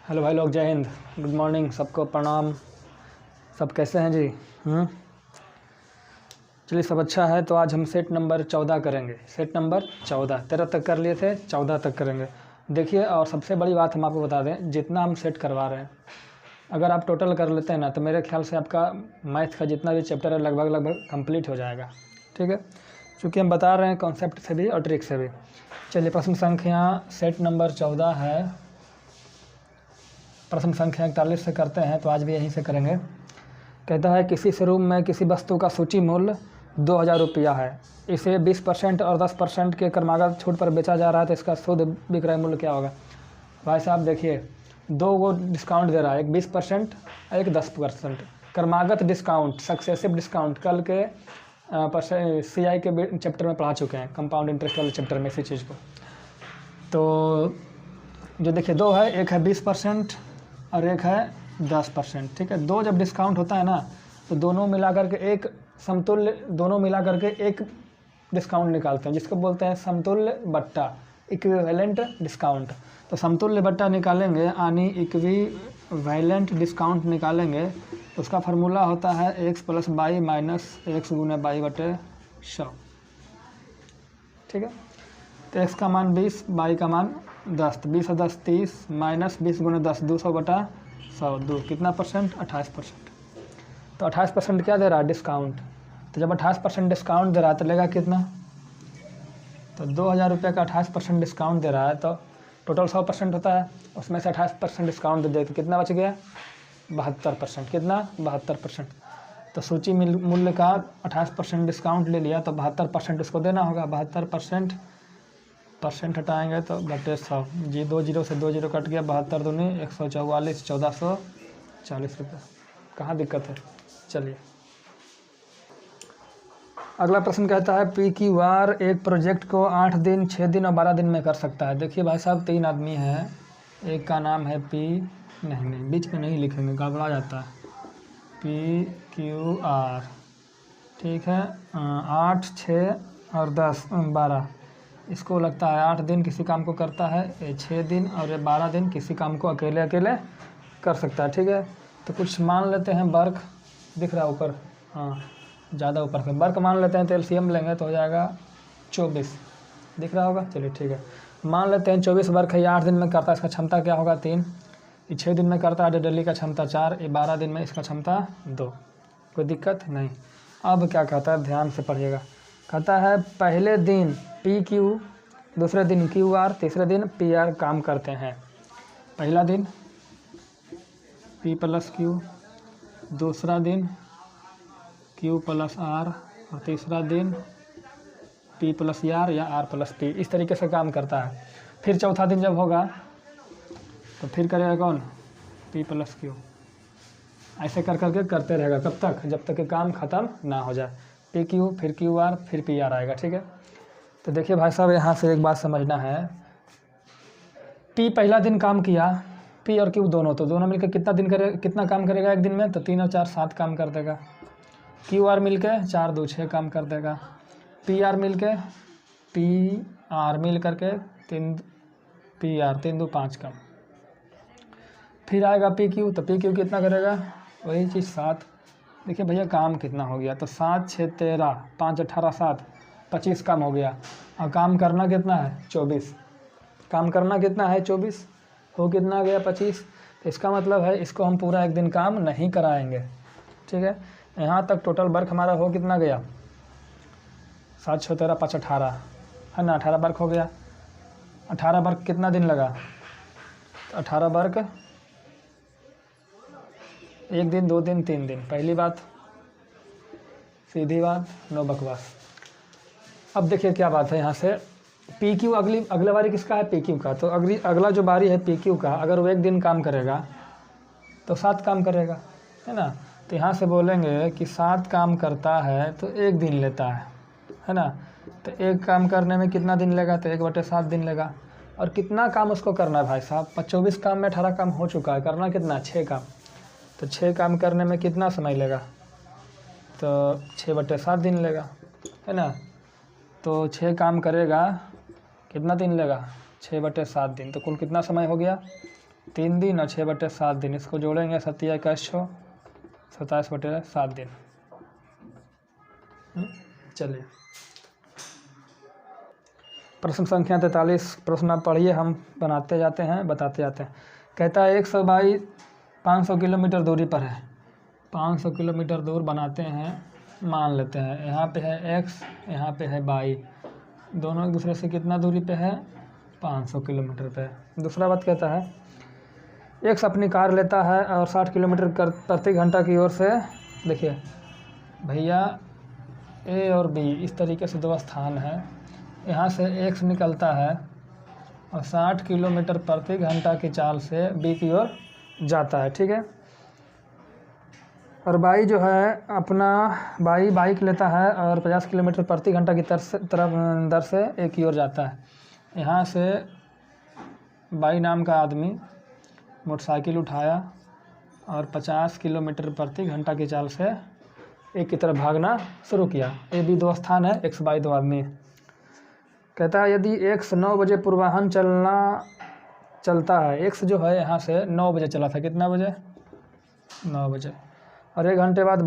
Hello भाई लोग, जय हिंद, गुड मॉर्निंग, सबको प्रणाम। सब कैसे हैं जी? चलिए, सब अच्छा है। तो आज हम सेट नंबर 14 करेंगे। सेट नंबर 14, 13 तक कर लिए थे, 14 तक करेंगे। देखिए, और सबसे बड़ी बात हम आपको बता दें, जितना हम सेट करवा रहे हैं, अगर आप टोटल कर लेते हैं ना, तो मेरे ख्याल से आपका मैथ का जितना भी चैप्टर है लगभग कंप्लीट हो जाएगा। ठीक है, क्योंकि हम बता रहे हैं कॉन्सेप्ट से भी और ट्रिक से भी। चलिए, प्रश्न संख्या सेट नंबर 14 है। प्रश्न संख्या 41 से करते हैं, तो आज भी यहीं से करेंगे। कहता है, किसी शोरूम में किसी वस्तु का सूची मूल्य 2000 रुपया है। इसे 20% और 10% के क्रमागत छूट पर बेचा जा रहा है, तो इसका शुद्ध विक्रय मूल्य क्या होगा? भाई साहब देखिए, दो वो डिस्काउंट दे रहा है, एक 20% और एक 10%। क्रमागत डिस्काउंट, सक्सेसिव डिस्काउंट, कल के CI के चैप्टर में पढ़ा चुके हैं, कंपाउंड इंटरेस्ट वाले चैप्टर में इसी चीज़ को। तो जो देखिए, दो है, एक है 20% और एक है 10%। ठीक है, दो जब डिस्काउंट होता है ना, तो दोनों मिला करके एक समतुल्य, दोनों मिला करके एक डिस्काउंट निकालते हैं, जिसको बोलते हैं समतुल्य बट्टा, इक्विवेलेंट डिस्काउंट। तो समतुल्य बट्टा निकालेंगे यानी इक्विवेलेंट डिस्काउंट निकालेंगे, तो उसका फार्मूला होता है x + y - x × y बटे 100। ठीक है, तो x का मान 20, y का मान 10, तो 20 और 10 30, -20 × 10 200 बटा 100, 2 कितना परसेंट? 28%। तो 28% क्या दे रहा है? डिस्काउंट। तो जब 28% डिस्काउंट दे रहा है तो लेगा कितना? तो 2000 रुपये का 28% डिस्काउंट दे रहा है, तो टोटल 100% होता है, उसमें से 28% डिस्काउंट दे दे, तो कितना बच गया? 72%। कितना? 72%। तो सूची मूल्य का 28% डिस्काउंट ले लिया, तो 72% उसको देना होगा। 72% हटाएंगे तो बटे 100, जी 2 जीरो से 2 जीरो कट गया, 72 दूनी 144, 1440 रुपये। कहाँ दिक्कत है? चलिए, अगला प्रश्न कहता है, PQR एक प्रोजेक्ट को 8 दिन, 6 दिन और 12 दिन में कर सकता है। देखिए भाई साहब, 3 आदमी हैं, एक का नाम है नहीं बीच में नहीं लिखेंगे, गड़बड़ा जाता है। PQR, ठीक है, 8, 6 और 10, 12। इसको लगता है 8 दिन किसी काम को करता है, 6 दिन और 12 दिन किसी काम को अकेले कर सकता है। ठीक है, तो कुछ मान लेते हैं। वर्क दिख रहा है ऊपर, हाँ ज़्यादा ऊपर से वर्क मान लेते हैं, तो LCM लेंगे तो हो जाएगा 24, दिख रहा होगा। चलिए ठीक है, मान लेते हैं 24 वर्क है, ये 8 दिन में करता है, इसका क्षमता क्या होगा? 3। ये 6 दिन में करता है, डेली का क्षमता 4, ये 12 दिन में इसका क्षमता 2। कोई दिक्कत नहीं। अब क्या कहता है, ध्यान से पढ़िएगा। कहता है, पहले दिन PQ, दूसरे दिन QR, तीसरे दिन PR काम करते हैं। पहला दिन P + Q, दूसरा दिन Q + R और तीसरा दिन P + R या R + P, इस तरीके से काम करता है। फिर चौथा दिन जब होगा तो फिर करेगा कौन? P + Q। ऐसे कर करके करते रहेगा, कब तक? जब तक कि काम ख़त्म ना हो जाए। PQ, फिर QR, फिर PR आएगा। ठीक है, तो देखिए भाई साहब, यहाँ से एक बात समझना है। P पहला दिन काम किया, P और Q दोनों, तो दोनों मिलकर कितना काम करेगा एक दिन में? तो 3 और 4 7 काम कर देगा। QR मिलकर 4 2 6 काम कर देगा। PR मिलकर 3 PR 3 2 5 काम। फिर आएगा PQ, तो PQ कितना करेगा? वही चीज़ 7। देखिए भैया, काम कितना हो गया? तो 7 6 13, 5 18 7, 25 काम हो गया। और काम करना कितना है? 24। काम करना कितना है? 24। हो कितना गया? 25। तो इसका मतलब है इसको हम पूरा एक दिन काम नहीं कराएंगे। ठीक है, यहाँ तक टोटल वर्क हमारा हो कितना गया? 7 6 13 5 18 है ना, 18 वर्क हो गया। 18 वर्क कितना दिन लगा? तो 18 वर्क 1 दिन, 2 दिन, 3 दिन। पहली बात, सीधी बात, नो बकवास। अब देखिए क्या बात है, यहाँ से PQ अगले बारी किसका है? PQ का। तो अगला जो बारी है PQ का, अगर वो 1 दिन काम करेगा तो 7 काम करेगा, है ना। तो यहाँ से बोलेंगे कि 7 काम करता है तो 1 दिन लेता है ना। तो 1 काम करने में कितना दिन लेगा? तो 1/7 दिन लेगा। और कितना काम उसको करना है भाई साहब? 24 काम में 18 काम हो चुका है, करना कितना? 6 काम। तो 6 काम करने में कितना समय लेगा? तो 6/7 दिन लेगा, है ना। तो 6 काम करेगा, कितना दिन लेगा? 6/7 दिन। तो कुल कितना समय हो गया? 3 दिन और 6/7 दिन, इसको जोड़ेंगे 7×1 27/7 दिन। चलिए प्रश्न संख्या 43, प्रश्न आप पढ़िए, हम बनाते जाते हैं बताते जाते हैं। कहता है 100 बाई 500 किलोमीटर दूरी पर है। 500 किलोमीटर दूर बनाते हैं, मान लेते हैं यहाँ पे है x, यहाँ पे है y, दोनों एक दूसरे से कितना दूरी पे है, 500 किलोमीटर पे। दूसरा बात कहता है x अपनी कार लेता है और 60 किलोमीटर प्रति घंटा की ओर से, देखिए भैया a और b इस तरीके से दो स्थान है, यहाँ से x निकलता है और 60 किलोमीटर प्रति घंटा की चाल से b की ओर जाता है, ठीक है। और बाई जो है अपना बाई बाइक लेता है और 50 किलोमीटर प्रति घंटा की दर से एक की ओर जाता है। यहाँ से बाई नाम का आदमी मोटरसाइकिल उठाया और 50 किलोमीटर प्रति घंटा की चाल से एक की तरफ भागना शुरू किया। ए बी दो स्थान है, एक्स बाई दो आदमी। कहता है यदि एक्स 9 बजे पूर्वाह्न चलता है, एक्स जो है यहाँ से 9 बजे चला था, कितना बजे, 9 बजे, और 1 घंटे बाद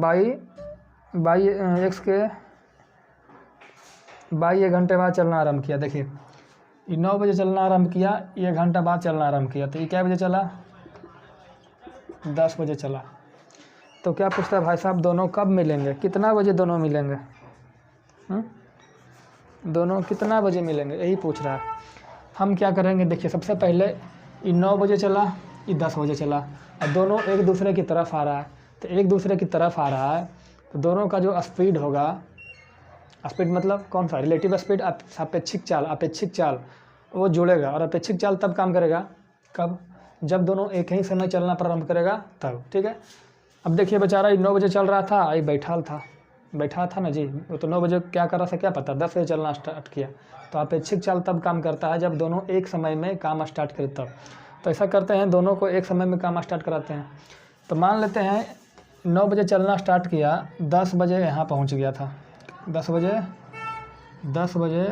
बाई एक्स के बाई 1 घंटे बाद चलना आरंभ किया। देखिए ये 9 बजे चलना आरंभ किया, 1 घंटा बाद चलना आरंभ किया, तो ये क्या बजे चला, 10 बजे चला। तो क्या पूछता है भाई साहब दोनों कब मिलेंगे, कितना बजे दोनों मिलेंगे, दोनों कितना बजे मिलेंगे, यही पूछ रहा है। हम क्या करेंगे, देखिए सबसे पहले ये 9 बजे चला, ये 10 बजे चला, और दोनों एक दूसरे की तरफ आ रहा है, तो एक दूसरे की तरफ आ रहा है तो दोनों का जो स्पीड होगा, स्पीड मतलब कौन सा, रिलेटिव स्पीड, अपेक्षिक चाल वो जुड़ेगा। और अपेक्षिक चाल तब काम करेगा कब, जब दोनों एक ही समय चलना प्रारंभ करेगा तब, ठीक है। अब देखिए बेचारा 9 बजे चल रहा था, आई बैठा था ना जी, वो तो 9 बजे क्या कर रहा था क्या पता, 10 बजे चलना स्टार्ट किया। तो अपेक्षिक चाल तब काम करता है जब दोनों एक समय में काम स्टार्ट करें तब। तो ऐसा करते हैं, दोनों को एक समय में काम स्टार्ट कराते हैं। तो मान लेते हैं 9 बजे चलना स्टार्ट किया, 10 बजे यहाँ पहुँच गया था, 10 बजे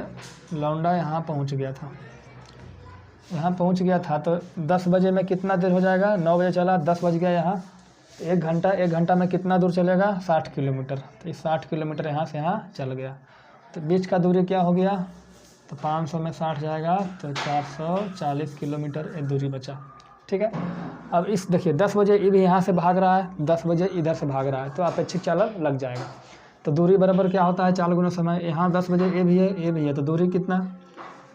लौंडा यहाँ पहुँच गया था, तो 10 बजे में कितना देर हो जाएगा, 9 बजे चला, 10 बज गया यहाँ, तो 1 घंटा में कितना दूर चलेगा, 60 किलोमीटर। तो इस 60 किलोमीटर यहाँ से यहाँ चल गया, तो बीच का दूरी क्या हो गया, तो 500 में 60 जाएगा तो 440 किलोमीटर एक दूरी बचा, ठीक है। अब इस देखिए 10 बजे ये भी यहाँ से भाग रहा है, 10 बजे इधर से भाग रहा है, तो अपेक्षिक चाल लग जाएगा। तो दूरी बराबर क्या होता है, चाल गुना समय। यहाँ 10 बजे ये भी है, तो दूरी कितना,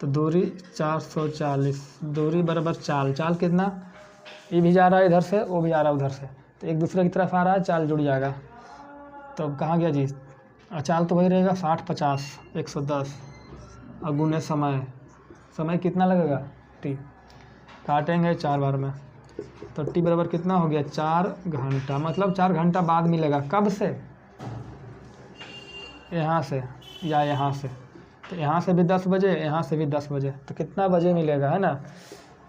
तो दूरी 440, दूरी बराबर चाल कितना, ये भी जा रहा है इधर से, वो भी आ रहा है उधर से, तो एक दूसरे की तरफ आ रहा है, चाल जुड़ जाएगा। तो अब कहाँ गया जी, चाल तो वही रहेगा 60 50 110, और गुने समय कितना लगेगा, टी, काटेंगे 4 बार में, तो टी बराबर कितना हो गया, 4 घंटा। मतलब 4 घंटा बाद मिलेगा, कब से, यहाँ से या यहाँ से, तो यहाँ से भी 10 बजे, यहाँ से भी 10 बजे, तो कितना बजे मिलेगा, है ना।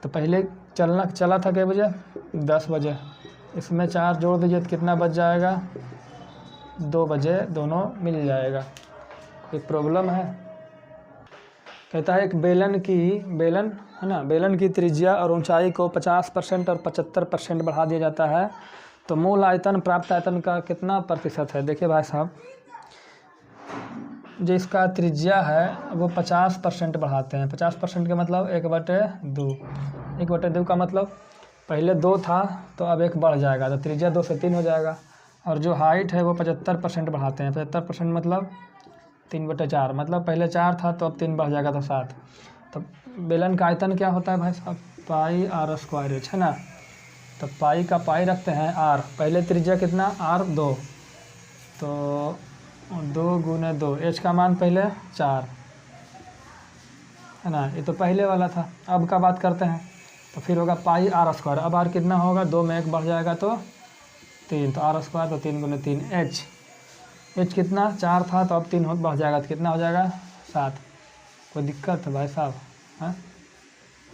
तो पहले चला था कितने बजे, 10 बजे, इसमें 4 जोड़ दीजिए तो कितना बच जाएगा, 2 बजे दोनों मिल जाएगा। कोई प्रॉब्लम है। कहता है एक बेलन है ना, बेलन की त्रिज्या और ऊंचाई को 50% और 75% बढ़ा दिया जाता है, तो मूल आयतन प्राप्त आयतन का कितना प्रतिशत है। देखिए भाई साहब, जो इसका त्रिज्या है वो 50% बढ़ाते हैं। 50% का मतलब 1/2 का मतलब पहले 2 था तो अब 1 बढ़ जाएगा, तो त्रिज्या 2 से 3 हो जाएगा। और जो हाइट है वो 75% बढ़ाते हैं। 75% मतलब 3/4, मतलब पहले 4 था तो अब 3 बढ़ जाएगा तो 7। तो बेलन का आयतन क्या होता है भाई साहब, पाई आर स्क्वायर एच, है ना। तो पाई का पाई रखते हैं आर, पहले त्रिज्या कितना आर 2, तो 2 गुने 2, एच का मान पहले 4, है ना, ये तो पहले वाला था। अब का बात करते हैं तो फिर होगा पाई आर स्क्वायर, अब आर कितना होगा, 2 में 1 बढ़ जाएगा तो 3, तो आर स्क्वायर, तो 3 गुने 3 एच कितना 4 था तो अब 3 बढ़ जाएगा तो कितना हो जाएगा 7। कोई दिक्कत है भाई साहब, हाँ,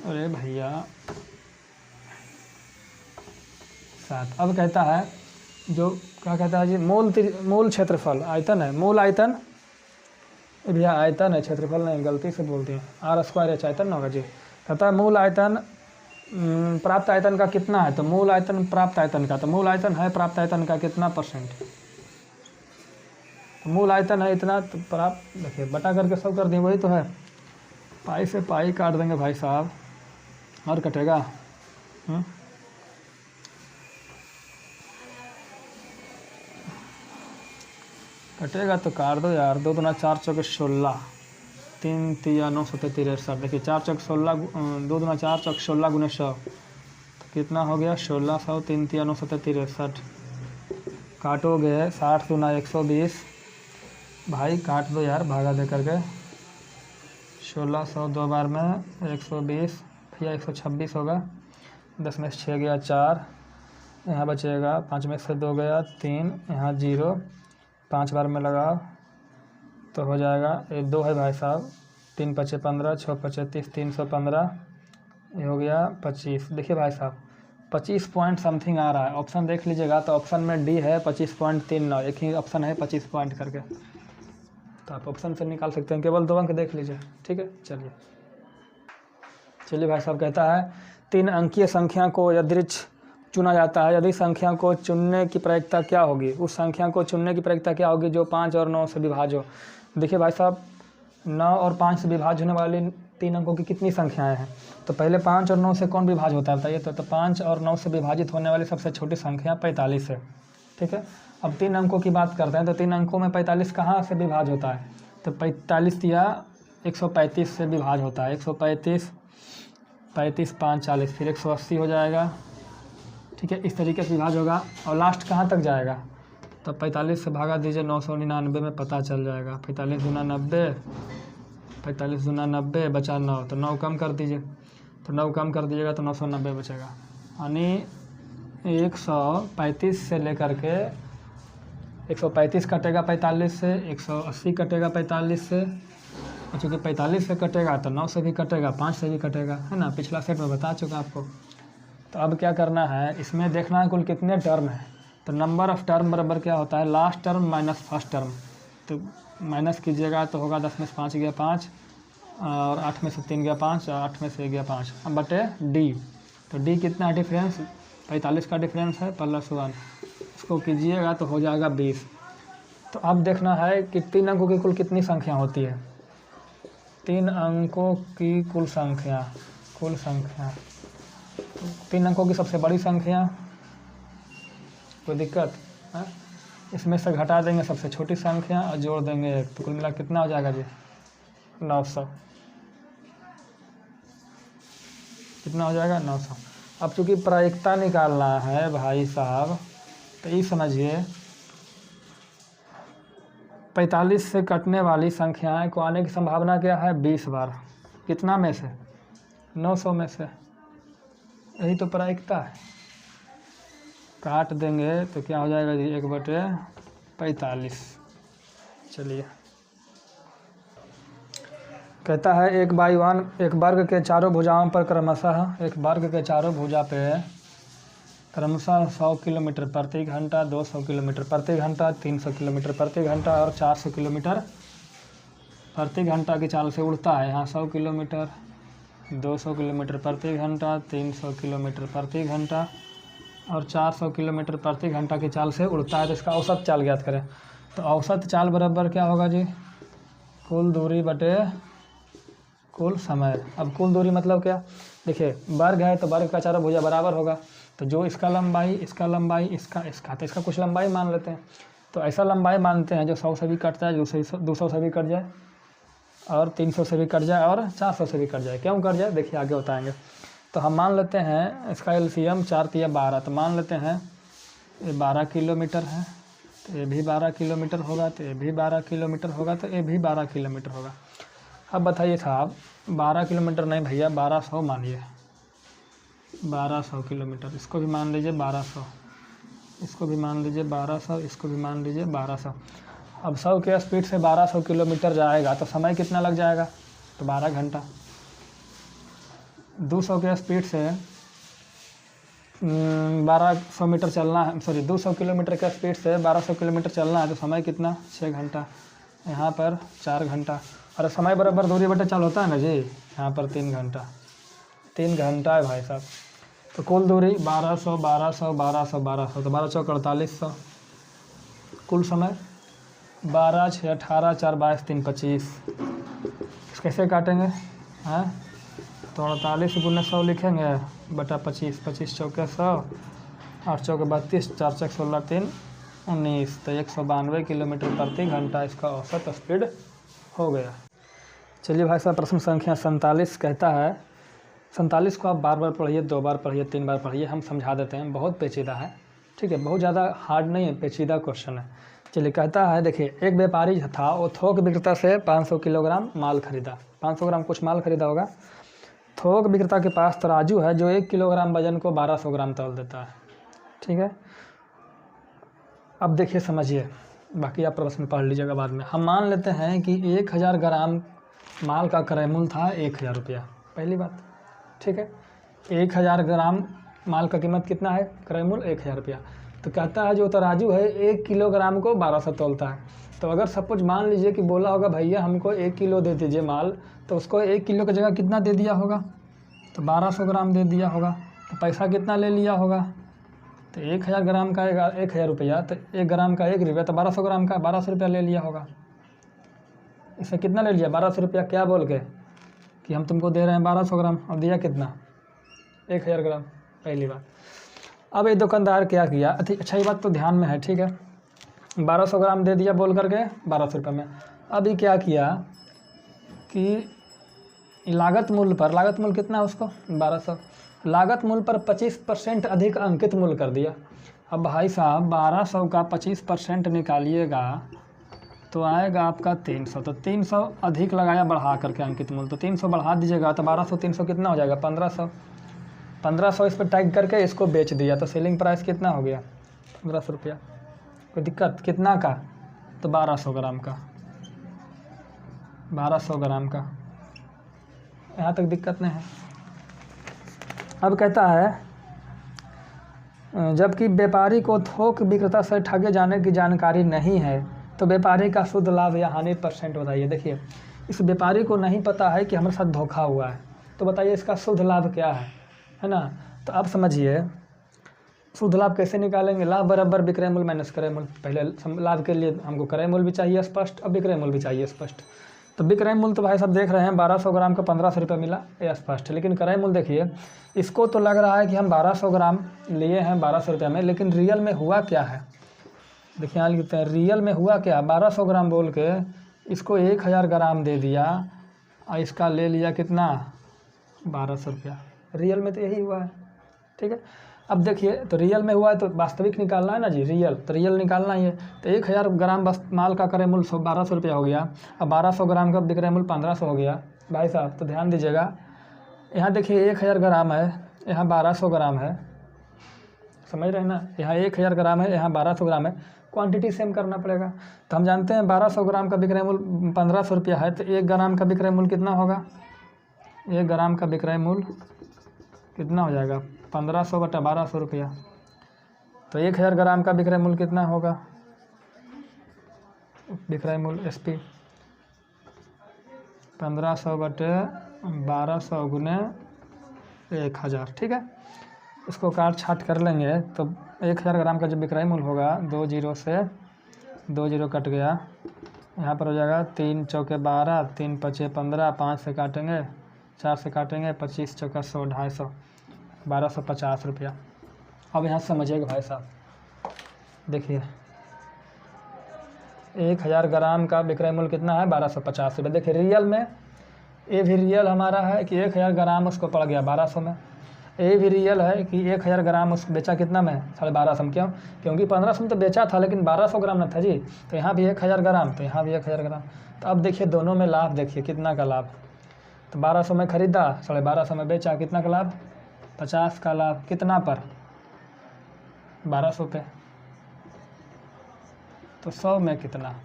अरे भैया 7। अब कहता है जो क्या कहता है जी, मूल क्षेत्रफल, आयतन है, मूल आयतन, भैया आयतन है, क्षेत्रफल नहीं, गलती से बोलते हैं, आर स्क्वायर एच आयतन ना होगा जी। कहता है मूल आयतन प्राप्त आयतन का कितना है, तो मूल आयतन प्राप्त आयतन का, तो मूल आयतन है प्राप्त आयतन का कितना परसेंट, तो मूल आयतन है इतना, तो प्राप्त देखिए बटा करके सब कर दिए, वही तो है। पाई से पाई काट देंगे भाई साहब, और कटेगा कटेगा तो काट दो यार। 2 दूना 4 चौके 16, 3 तिया 9 7 63। देखिए 4 चौक 16, 2 दूना 4 चौक 16 गुने 100, तो कितना हो गया 1600, 3 तिया 9 7 63। काटोगे 60 दूना 120, भाई काट दो यार भागा दे करके। 1600 2 बार में 120, भैया 126 होगा। 10 में से 6 गया 4, यहाँ बचेगा 5 में से 2 गया 3, यहाँ 0, 5 बार में लगाओ तो हो जाएगा, ये 2 है भाई साहब, 3 पचे 15, 6 पचे 30, 315, ये हो गया 25। देखिए भाई साहब 25 पॉइंट समथिंग आ रहा है, ऑप्शन देख लीजिएगा तो ऑप्शन में डी है 25.39, एक ही ऑप्शन है 25 पॉइंट करके, तो आप ऑप्शन से निकाल सकते हैं, केवल 2 अंक देख लीजिए। ठीक है, चलिए भाई साहब कहता है 3 अंकीय संख्या को यादृच्छ चुना जाता है, यदि संख्या को चुनने की प्रायिकता क्या होगी, उस संख्या को चुनने की प्रायिकता क्या होगी जो 5 और 9 से विभाज्य हो। देखिए भाई साहब 9 और 5 से विभाज्य होने वाली 3 अंकों की कितनी संख्याएं हैं, तो पहले 5 और 9 से कौन विभाज्य होता है बताइए, तो 5 और 9 से विभाजित होने वाली सबसे छोटी संख्या 45 है। ठीक है, अब 3 अंकों की बात करते हैं, तो 3 अंकों में 45 कहाँ से विभाज्य होता है, तो 45 या 135 से विभाज्य होता है। 135, 35 5 40, फिर 180 हो जाएगा। ठीक है, इस तरीके से विभाज्य होगा, और लास्ट कहाँ तक जाएगा, तो 45 से भागा दीजिए 999 में, पता चल जाएगा। 45 दूना 90, 45 दूना 90 बचा 9, तो 9 कम कर दीजिए, तो 9 कम कर दीजिएगा तो 990 बचेगा। यानी 135 से लेकर के 135 कटेगा 45 से, 180 कटेगा 45 से, और चूँकि 45 से कटेगा तो 9 से भी कटेगा, 5 से भी कटेगा, है ना, पिछला सेट में बता चुका आपको। तो अब क्या करना है, इसमें देखना है कुल कितने टर्म है, तो नंबर ऑफ़ टर्म बराबर क्या होता है, last term minus first term, तो माइनस कीजिएगा तो होगा 10 में से 5 गया 5, और 8 में से 3 गया 5, और 8 में से गया 5, अब बटे डी, तो डी कितना है डिफरेंस, 45 का डिफरेंस है +1, इसको कीजिएगा तो हो जाएगा 20। तो अब देखना है कि 3 अंकों की कुल कितनी संख्या होती है, 3 अंकों की कुल संख्या 3 अंकों की सबसे बड़ी संख्या, कोई दिक्कत है, इसमें से घटा देंगे सबसे छोटी संख्या और जोड़ देंगे 1, तो कुल मिला कितना हो जाएगा जी 900, कितना हो जाएगा 900। अब चूँकि प्रायिकता निकालना है भाई साहब, तो ये समझिए 45 से कटने वाली संख्याएं को आने की संभावना क्या है 20 बार, कितना में से 900 में से, यही तो प्रायिकता है। काट देंगे तो क्या हो जाएगा जी 1/45। चलिए कहता है एक वर्ग के चारों भुजाओं पर क्रमशः, एक वर्ग के चारों भुजा पे क्रमशः 100 किलोमीटर प्रति घंटा, 200 किलोमीटर प्रति घंटा, 300 किलोमीटर प्रति घंटा और 400 किलोमीटर प्रति घंटा की चाल से उड़ता है। यहाँ 100 किलोमीटर, 200 किलोमीटर प्रति घंटा, 300 किलोमीटर प्रति घंटा और 400 किलोमीटर प्रति घंटा की चाल से उड़ता है। तो इसका औसत चाल ज्ञात करें, तो औसत चाल बराबर क्या होगा जी, कुल दूरी बटे कुल समय। अब कुल दूरी मतलब क्या, देखिए वर्ग है तो वर्ग का चारों भुजा बराबर होगा, तो जो इसका लंबाई इसका लंबाई इसका तो इसका कुछ लंबाई मान लेते हैं, तो ऐसा लंबाई मानते हैं जो 100 से भी कट जाए, 200 से भी कट जाए और 300 से भी कट जाए और 400 से भी कट जाए। क्यों कट जाए देखिए आगे बताएंगे। तो हम मान लेते हैं इसका एलसीएम 4 तिया 12, तो मान लेते हैं ये 12 किलोमीटर है, तो ये भी 12 किलोमीटर होगा, तो ये भी 12 किलोमीटर होगा, तो ये भी 12 किलोमीटर होगा। अब बताइए साहब 12 किलोमीटर नहीं भैया 1200 मानिए, 1200 किलोमीटर, इसको भी मान लीजिए 1200, इसको भी मान लीजिए 1200, इसको भी मान लीजिए 1200। अब 100 के स्पीड से 1200 किलोमीटर जाएगा तो समय कितना लग जाएगा, तो 12 घंटा। 200 के स्पीड से 1200 मीटर चलना है, 200 किलोमीटर के स्पीड से 1200 किलोमीटर चलना है, तो समय कितना 6 घंटा, यहाँ पर 4 घंटा, और समय बराबर दूरी बटे चाल होता है ना जी, यहाँ पर 3 घंटा। 3 घंटा है भाई साहब। तो कुल दूरी 1200 1200 1200 1200, तो 12 चौक 4800। कुल समय 12 6 18 4 22 3 25। कैसे काटेंगे? हैं तो 48 × 100 लिखेंगे बटा 25, 25 चौके 100, 8 चौके 32, 4 चौक 16 3 19, तो 192 किलोमीटर प्रति घंटा इसका औसत स्पीड हो गया। चलिए भाई साहब, प्रश्न संख्या 47 कहता है, 47 को आप बार बार पढ़िए, 2 बार पढ़िए, 3 बार पढ़िए, हम समझा देते हैं, बहुत पेचीदा है, ठीक है, बहुत ज़्यादा हार्ड नहीं है, पेचीदा क्वेश्चन है। चलिए कहता है, देखिए एक व्यापारी था, वो थोक विक्रेता से 500 किलोग्राम माल खरीदा, 500 ग्राम कुछ माल खरीदा होगा। थोक विक्रेता के पास तराजू है जो 1 किलोग्राम वजन को 1200 ग्राम तौल देता है, ठीक है। अब देखिए समझिए, बाकी आप प्रश्न पढ़ लीजिएगा बाद में। हम मान लेते हैं कि 1000 ग्राम माल का क्रय मूल्य था 1000 रुपया, पहली बात, ठीक है। 1000 ग्राम माल का कीमत कितना है? क्रय मूल्य 1000 रुपया। तो कहता है जो तराजू है 1 किलोग्राम को 1200 तोलता है। तो अगर सपोज मान लीजिए कि बोला होगा भैया हमको 1 किलो दे दीजिए माल, तो उसको 1 किलो की जगह कितना दे दिया होगा? तो 1200 ग्राम दे दिया होगा। तो पैसा कितना ले लिया होगा? तो 1000 ग्राम का 1000 रुपया, तो 1 ग्राम का 1 रुपया, तो 1200 ग्राम का 1200 रुपया ले लिया होगा। इससे कितना ले लिया? 1200 रुपया क्या बोल के कि हम तुमको दे रहे हैं 1200 ग्राम, और दिया कितना? 1000 ग्राम, पहली बात। अब ये दुकानदार क्या किया? अच्छा ये बात तो ध्यान में है, ठीक है, 1200 ग्राम दे दिया बोल करके 1200 रुपये में। अब ये क्या किया कि लागत मूल्य पर, लागत मूल्य कितना है उसको? 1200, लागत मूल्य पर 25% अधिक अंकित मूल्य कर दिया। अब भाई साहब 1200 का 25% निकालिएगा तो आएगा आपका 300, तो 300 अधिक लगाया बढ़ा करके अंकित मूल्य, तो 300 बढ़ा दीजिएगा तो 1200 300 कितना हो जाएगा? 1500। 1500 इस पर टैग करके इसको बेच दिया, तो सेलिंग प्राइस कितना हो गया? 1500 रुपया। कोई दिक्कत? कितना का? तो 1200 ग्राम का, 1200 ग्राम का, यहाँ तक दिक्कत नहीं है। अब कहता है जबकि व्यापारी को थोक विक्रेता से ठगे जाने की जानकारी नहीं है, तो व्यापारी का शुद्ध लाभ या हानि % बताइए। देखिए इस व्यापारी को नहीं पता है कि हमारे साथ धोखा हुआ है, तो बताइए इसका शुद्ध लाभ क्या है ना। तो आप समझिए शुद्ध लाभ कैसे निकालेंगे? लाभ बराबर विक्रय मूल्य माइनस क्रय मूल्य। पहले लाभ के लिए हमको क्रय मूल्य भी चाहिए स्पष्ट, अब विक्रय मूल्य भी चाहिए स्पष्ट। तो विक्रय मूल्य तो भाई साहब देख रहे हैं 1200 ग्राम का 1500 रुपये मिला, ये स्पष्ट है। लेकिन क्रय मूल्य देखिए, इसको तो लग रहा है कि हम 1200 ग्राम लिए हैं 1200 रुपये में, लेकिन रियल में हुआ क्या है? देखिए यहाँ लिखते हैं रियल में हुआ क्या? 1200 ग्राम बोल के इसको 1000 ग्राम दे दिया और इसका ले लिया कितना? 1200 रुपया। रियल में तो यही हुआ है, ठीक है। अब देखिए तो रियल में हुआ है तो वास्तविक निकालना है ना जी, रियल, तो रियल निकालना ही है। तो 1000 ग्राम बस माल का क्रय मूल्य 1200 रुपया हो गया, अब 1200 ग्राम का विक्रय मूल्य 1500 हो गया। भाई साहब तो ध्यान दीजिएगा, यहाँ देखिए 1000 ग्राम है, यहाँ 1200 ग्राम है, समझ रहे हैं ना। यहाँ 1000 ग्राम है, यहाँ 1200 ग्राम है, क्वांटिटी सेम करना पड़ेगा। तो हम जानते हैं 1200 ग्राम का विक्रय मूल्य 1500 रुपया है, तो 1 ग्राम का विक्रय मूल्य कितना होगा? 1 ग्राम का विक्रय मूल्य कितना हो जाएगा? 1500 बटा 1200 रुपया। तो 1000 ग्राम का विक्रय मूल्य कितना होगा? विक्रय मूल्य SP 1500 बटे 1200 गुने 1000, ठीक है। इसको काट छाट कर लेंगे तो 1000 ग्राम का जो विक्रय मूल्य होगा, 2 जीरो से 2 जीरो कट गया, यहाँ पर हो जाएगा 3 चौके 12, 3 पचे 15, 5 से काटेंगे, 4 से काटेंगे, 25 चौका 100, 250, 1250 रुपया। अब यहाँ समझिएगा भाई साहब, देखिए 1000 ग्राम का विक्रय मूल्य कितना है? 1250 रुपये। देखिए रियल में ये भी रियल हमारा है कि 1000 ग्राम उसको पड़ गया 1200 में, ये भी रियल है कि 1000 ग्राम उस बेचा कितना में? 1250 में। क्यों? क्योंकि 1500 में तो बेचा था, लेकिन 1200 ग्राम न था जी। तो यहाँ भी 1000 ग्राम, तो यहाँ भी 1000 ग्राम। तो अब देखिए दोनों में लाभ देखिए कितना का लाभ। तो 1200 में ख़रीदा, 1250 में बेचा, कितना का लाभ? 50 का लाभ। कितना पर? 1200 पे। तो 100 में कितना?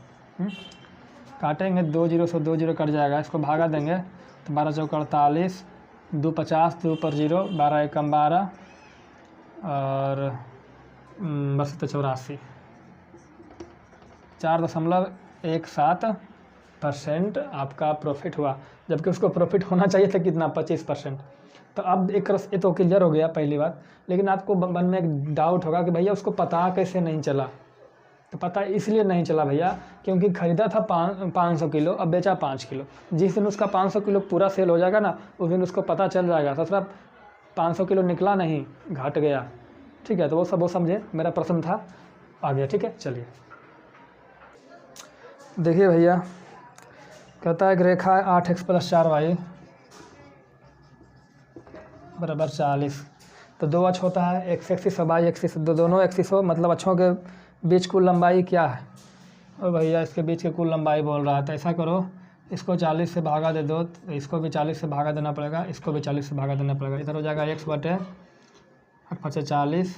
काटेंगे, 2 जीरो से 2 जीरो कट जाएगा, इसको भागा देंगे तो 12 चौक 48, 2 50, 2 पर 0, 12 एकम 12 और 82 4.17% आपका प्रॉफिट हुआ, जबकि उसको प्रॉफिट होना चाहिए था कितना? 25%। तो अब एक रस ये तो क्लियर हो गया पहली बात, लेकिन आपको मन में एक डाउट होगा कि भैया उसको पता कैसे नहीं चला। तो पता इसलिए नहीं चला भैया क्योंकि ख़रीदा था 500 किलो, अब बेचा 5 किलो। जिस दिन उसका 500 किलो पूरा सेल हो जाएगा ना, उस दिन उसको पता चल जाएगा ससुरा 500 किलो निकला नहीं, घट गया। ठीक है, तो वो समझे, मेरा प्रश्न था आ गया। ठीक है, चलिए देखिए भैया, कहता है एक रेखा है 8x + 4y बराबर 40। तो 2 अक्ष होता है, x एक्सिस और y एक्सिस, दोनों एक्सिस हो, मतलब अक्षों के बीच कुल लंबाई क्या है। और भैया इसके बीच की कुल लंबाई बोल रहा है, तो ऐसा करो, इसको 40 से भागा दे दो, तो इसको भी 40 से भागा देना पड़ेगा, इसको भी 40 से भागा देना पड़ेगा। इधर हो जाएगा x बटे 8×40,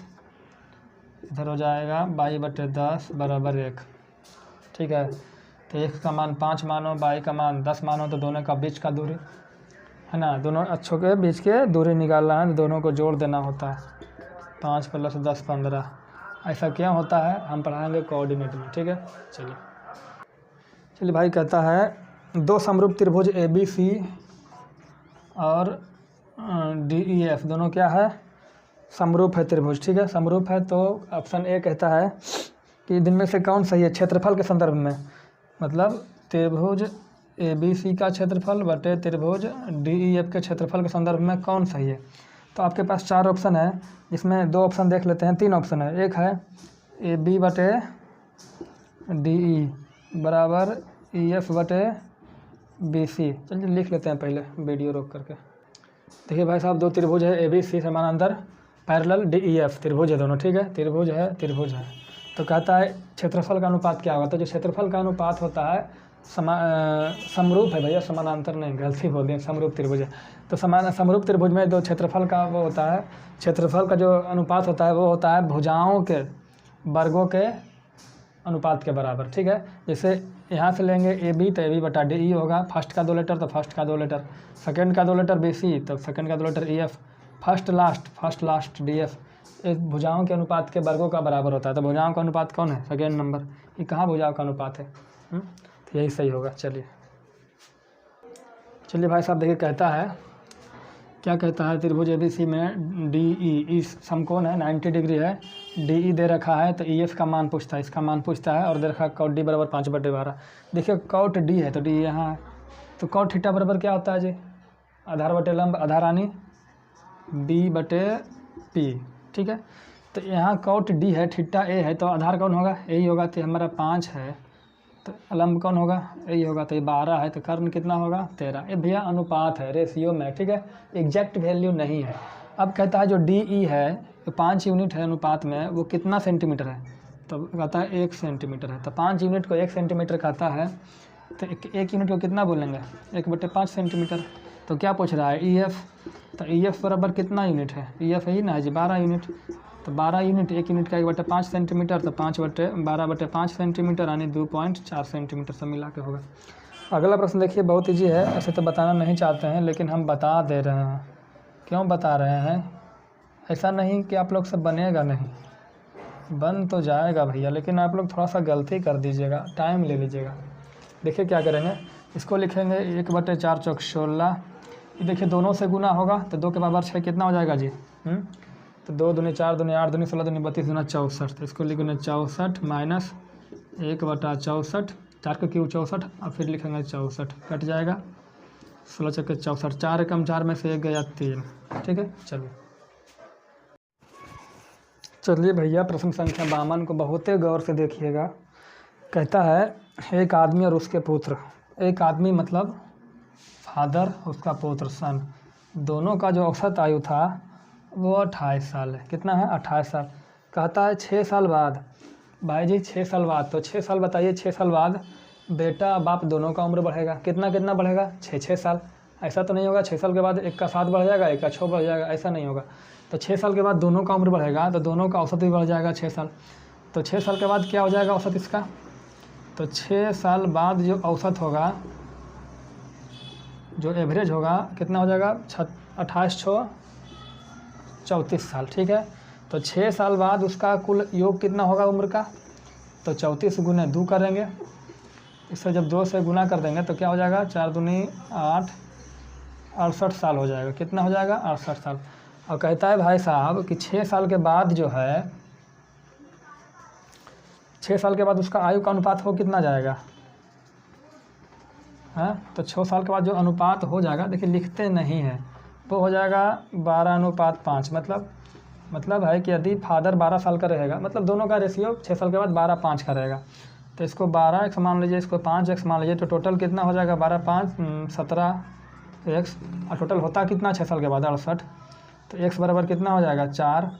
इधर हो जाएगा y बटे 10 बराबर 1। ठीक है, तो x का मान 5 मानो, y का मान 10 मानो, तो दोनों का बीच का दूरी है ना, दोनों अक्षों के बीच के दूरी निकालना है, तो दोनों को जोड़ देना होता है। 5 + 10 15। ऐसा क्या होता है हम पढ़ाएंगे कोऑर्डिनेट में। ठीक है, चलिए भाई, कहता है 2 समरूप त्रिभुज ABC और DEF दोनों क्या है, समरूप है त्रिभुज। ठीक है, समरूप है, तो ऑप्शन ए कहता है कि दिन में से कौन सही है क्षेत्रफल के संदर्भ में, मतलब त्रिभुज ABC का क्षेत्रफल बटे त्रिभुज DEF के क्षेत्रफल के संदर्भ में कौन सही है। तो आपके पास 4 ऑप्शन है, जिसमें 2 ऑप्शन देख लेते हैं, 3 ऑप्शन है। एक है AB बटे DE बराबर EF बटे BC। चलिए लिख लेते हैं पहले वीडियो रोक करके। देखिए भाई साहब, 2 त्रिभुज है ABC समानांतर पैरेलल DEF, त्रिभुज है दोनों। ठीक है, त्रिभुज है। तो कहता है क्षेत्रफल का अनुपात क्या होगा। तो जो क्षेत्रफल का अनुपात होता है समरूप है भैया, समानांतर नहीं, गलती बोल दिए, समरूप त्रिभुज है। तो समरूप त्रिभुज में जो क्षेत्रफल का वो होता है, क्षेत्रफल का जो अनुपात होता है वो होता है भुजाओं के वर्गों के अनुपात के बराबर। ठीक है, जैसे यहाँ से लेंगे AB तो AB बटा DE होगा, फर्स्ट का 2 लेटर तो फर्स्ट का 2 लेटर, सेकंड का 2 लेटर BC तो सेकंड का 2 letter EF, first last DF। इस भुजाओं के अनुपात के वर्गों का बराबर होता है। तो भुजाओं का अनुपात कौन है, सेकेंड नंबर। ये कहाँ भुजाओं का अनुपात है, तो यही सही होगा। चलिए भाई साहब, देखिए कहता है, क्या कहता है, त्रिभुज ABC में DE इस समकोण है, 90 डिग्री है, DE दे रखा है, तो EF का मान पूछता है, इसका मान पूछता है, और दे रखा है cot D बराबर 5/12। देखिए cot D है तो D यहाँ है, तो cot थीटा बराबर क्या होता है जी, आधार बटे लंब, आधारानी B/P। ठीक है, तो यहाँ cot D है, थीटा A है, तो आधार कौन होगा, यही होगा, तो हमारा 5 है, तो लंब कौन होगा, यही होगा, तो ये 12 है, तो कर्ण कितना होगा 13। ये भैया अनुपात है, रेशियो में। ठीक है, एग्जैक्ट वैल्यू नहीं है। अब कहता है जो DE है, तो 5 यूनिट है अनुपात में, वो कितना सेंटीमीटर है, तो कहता है 1 सेंटीमीटर है। तो 5 यूनिट को 1 सेंटीमीटर कहता है, तो 1 यूनिट को कितना बोलेंगे, 1/5 सेंटीमीटर। तो क्या पूछ रहा है, EF, तो EF बराबर कितना यूनिट है, EF यही ना है जी, 12 यूनिट। तो 12 यूनिट, 1 यूनिट का 1/5 सेंटीमीटर, तो 12/5 सेंटीमीटर यानी 2.4 सेंटीमीटर सब मिला के होगा। अगला प्रश्न देखिए, बहुत ईजी है, ऐसे तो बताना नहीं चाहते हैं लेकिन हम बता दे रहे हैं। क्यों बता रहे हैं, ऐसा नहीं कि आप लोग से बनेगा नहीं, बन तो जाएगा भैया, लेकिन आप लोग थोड़ा सा गलती कर दीजिएगा, टाइम ले लीजिएगा। देखिए क्या करेंगे, इसको लिखेंगे 1/4 चौक 16। ये देखिए दोनों से गुना होगा, तो 2 के बराबर 6 कितना हो जाएगा जी, तो 2 दूनी 4 दूनी 8 दूनी 16 दूनी 32 दूना 64। तो इसको लिखेंगे 64 माइनस 1/64, 4 का क्यूब 64, और फिर लिखेंगे 64, कट जाएगा 16 चौके 64, 4 एकम 4 में से 1 गया 3। ठीक है, चलिए भैया, प्रश्न संख्या 52 को बहुत गौर से देखिएगा। कहता है एक आदमी और उसके पुत्र, एक आदमी मतलब फादर, उसका पुत्र सन, दोनों का जो औसत आयु था वो 28 साल है। कितना है, 28 साल। कहता है 6 साल बाद, भाई जी 6 साल बाद, तो 6 साल बताइए, 6 साल बाद बेटा बाप दोनों का उम्र बढ़ेगा, कितना बढ़ेगा, 6 साल। ऐसा तो नहीं होगा 6 साल के बाद एक का 7 बढ़ जाएगा, एक का 6 बढ़ जाएगा, ऐसा नहीं होगा। तो 6 साल के बाद दोनों का उम्र बढ़ेगा, तो दोनों का औसत भी बढ़ जाएगा 6 साल। तो 6 साल के बाद क्या हो जाएगा औसत इसका, तो 6 साल बाद जो औसत होगा, जो एवरेज होगा, कितना हो जाएगा, 28 34 साल। ठीक है, तो 6 साल बाद उसका कुल योग कितना होगा उम्र का, तो 34 गुने 2 करेंगे, इससे जब 2 से गुना कर देंगे तो क्या हो जाएगा, 4 दूनी 8, 68 साल हो जाएगा। कितना हो जाएगा? 68 साल। और कहता है भाई साहब कि 6 साल के बाद जो है 6 साल के बाद उसका आयु का अनुपात हो कितना जाएगा? हाँ, तो 6 साल के बाद जो अनुपात हो जाएगा, देखिए लिखते नहीं हैं, वो हो जाएगा 12:5। मतलब है कि यदि फादर 12 साल का रहेगा, मतलब दोनों का रेशियो 6 साल के बाद 12:5 का रहेगा, तो इसको 12 एक्स मान लीजिए, इसको 5 एक्स मान लीजिए, तो टोटल कितना हो जाएगा? 12 5 17 एक्स, और टोटल होता कितना 6 साल के बाद? 68। तो एक्स बराबर कितना हो जाएगा? 4।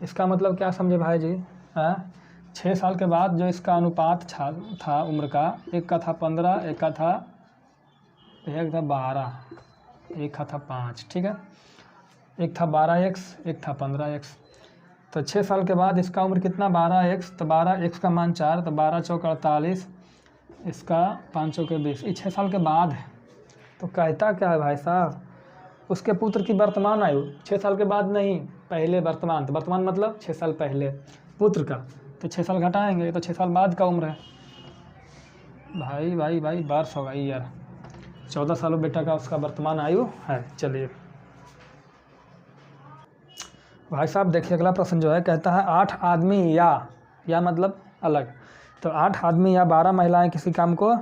इसका मतलब क्या समझे भाई जी? 6 साल के बाद जो इसका अनुपात था उम्र का, एक का था 15, एक का था 12, एक का था 5, ठीक है। एक था 12x, एक था 15x। तो 6 साल के बाद इसका उम्र कितना? 12x। तो 12x का मान 4, तो 12 चौक 48, इसका 5 चौक 20। ये 6 साल के बाद है। तो कहता क्या है भाई साहब? उसके पुत्र की वर्तमान आयु 6 साल के बाद नहीं, पहले वर्तमान। तो वर्तमान मतलब 6 साल पहले पुत्र का, तो 6 साल घटाएंगे तो 6 साल बाद का उम्र है। भाई वर्ष होगा यार, 14 सालों बेटा का उसका वर्तमान आयु है। चलिए भाई साहब देखिए अगला प्रश्न जो है, कहता है 8 आदमी या मतलब अलग, तो 8 आदमी या 12 महिलाएं किसी काम को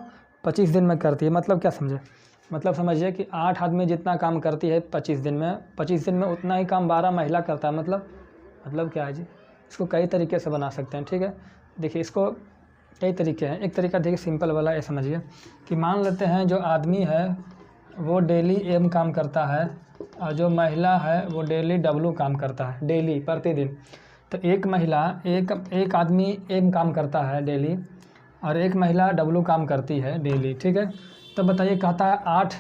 25 दिन में करती है। मतलब क्या समझे? मतलब समझिए कि 8 आदमी जितना काम करती है 25 दिन में उतना ही काम 12 महिला करता है। मतलब क्या है जी? इसको कई तरीके से बना सकते हैं, ठीक है। देखिए इसको कई तरीके हैं। एक तरीका देखिए सिंपल वाला, ये समझिए कि मान लेते हैं जो आदमी है वो डेली m काम करता है, और जो महिला है वो डेली w काम करता है, डेली प्रतिदिन। तो एक आदमी m काम करता है डेली, और एक महिला w काम करती है डेली, ठीक है। तो बताइए, कहता है 8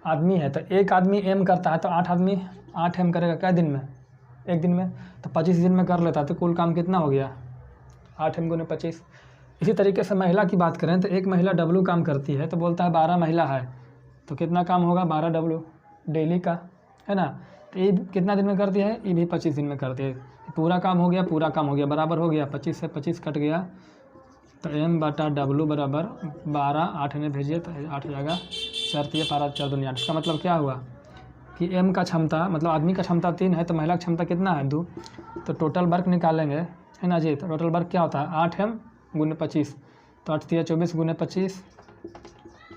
आदमी है, तो एक आदमी m करता है, तो 8 आदमी 8m करेगा क्या दिन में? एक दिन में। तो 25 दिन में कर लेता है, तो कुल काम कितना हो गया? 8m × 25। इसी तरीके से महिला की बात करें तो एक महिला w काम करती है, तो बोलता है 12 महिला है, तो कितना काम होगा? 12w डेली का, है ना। तो ये कितना दिन में करती है? ये भी 25 दिन में करती है। पूरा काम हो गया, बराबर हो गया, 25 से 25 कट गया, तो m/w बराबर 12। 8 ने भेजिए तो 8 हो जाएगा, 4 × 12 4 दूनी 8। इसका मतलब क्या हुआ कि m का क्षमता, मतलब आदमी का क्षमता 3 है, तो महिला की क्षमता कितना है? 2। तो टोटल वर्क निकालेंगे, है ना जी। तो टोटल वर्क क्या होता है? 8m × 25, तो 8 × 24 × 25,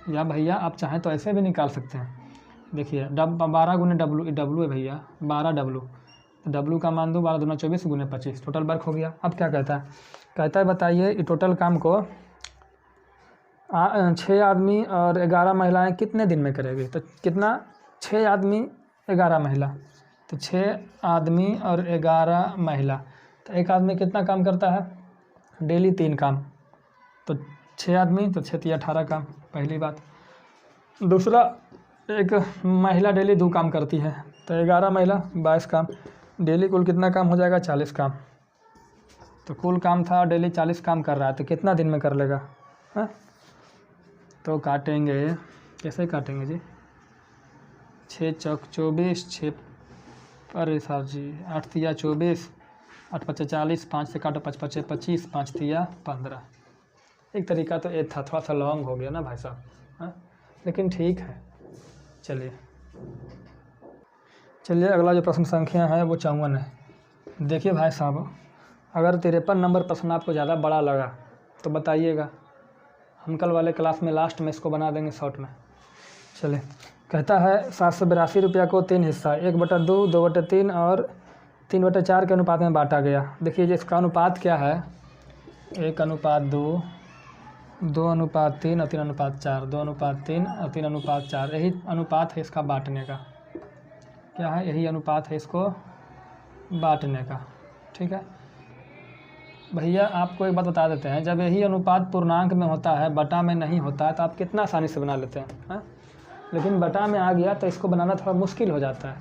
या भैया आप चाहें तो ऐसे भी निकाल सकते हैं। देखिए 12 × w है भैया, 12w, तो w का मान दो, 12 दूना 24 × 25, टोटल वर्क हो गया। अब क्या कहता है? बताइए ये टोटल काम को 6 आदमी और 11 महिलाएं कितने दिन में करेगी? तो कितना? 6 आदमी 11 महिला, तो 6 आदमी और 11 महिला, तो एक आदमी कितना काम करता है? डेली 3 काम, तो 6 आदमी तो 6 × 18 काम, पहली बात। दूसरा, एक महिला डेली 2 काम करती है, तो 11 महिला 22 काम, डेली कुल कितना काम हो जाएगा? 40 काम। तो कुल काम था डेली 40 काम कर रहा है, तो कितना दिन में कर लेगा? हाँ, तो काटेंगे, कैसे काटेंगे जी? 6 चौक 24, 6 अरे सर जी 8 × 24, 8 × 5 = 40, 5 से काटो 5 × 5 = 25, 5 × 15। एक तरीका तो ये था, थोड़ा सा लॉन्ग हो गया ना भाई साहब, हाँ, लेकिन ठीक है। चलिए अगला जो प्रश्न संख्या है वो 54 है। देखिए भाई साहब, अगर 53 नंबर प्रश्न आपको ज़्यादा बड़ा लगा तो बताइएगा, हम कल वाले क्लास में लास्ट में इसको बना देंगे शॉर्ट में। चलिए, कहता है 782 रुपया को 3 हिस्सा 1/2, 2/3 और 3/4 के अनुपात में बांटा गया। देखिए जी इसका अनुपात क्या है? 1:2, 2:3 और 3:4, 2:3 और 3:4, यही अनुपात है इसका बांटने का। क्या है? यही अनुपात है इसको बांटने का, ठीक है भैया। आपको एक बात बता देते हैं, जब यही अनुपात पूर्णांक में होता है, बटा में नहीं होता है, तो आप कितना आसानी से बना लेते हैं, हाँ? लेकिन बटा में आ गया तो इसको बनाना थोड़ा मुश्किल हो जाता है।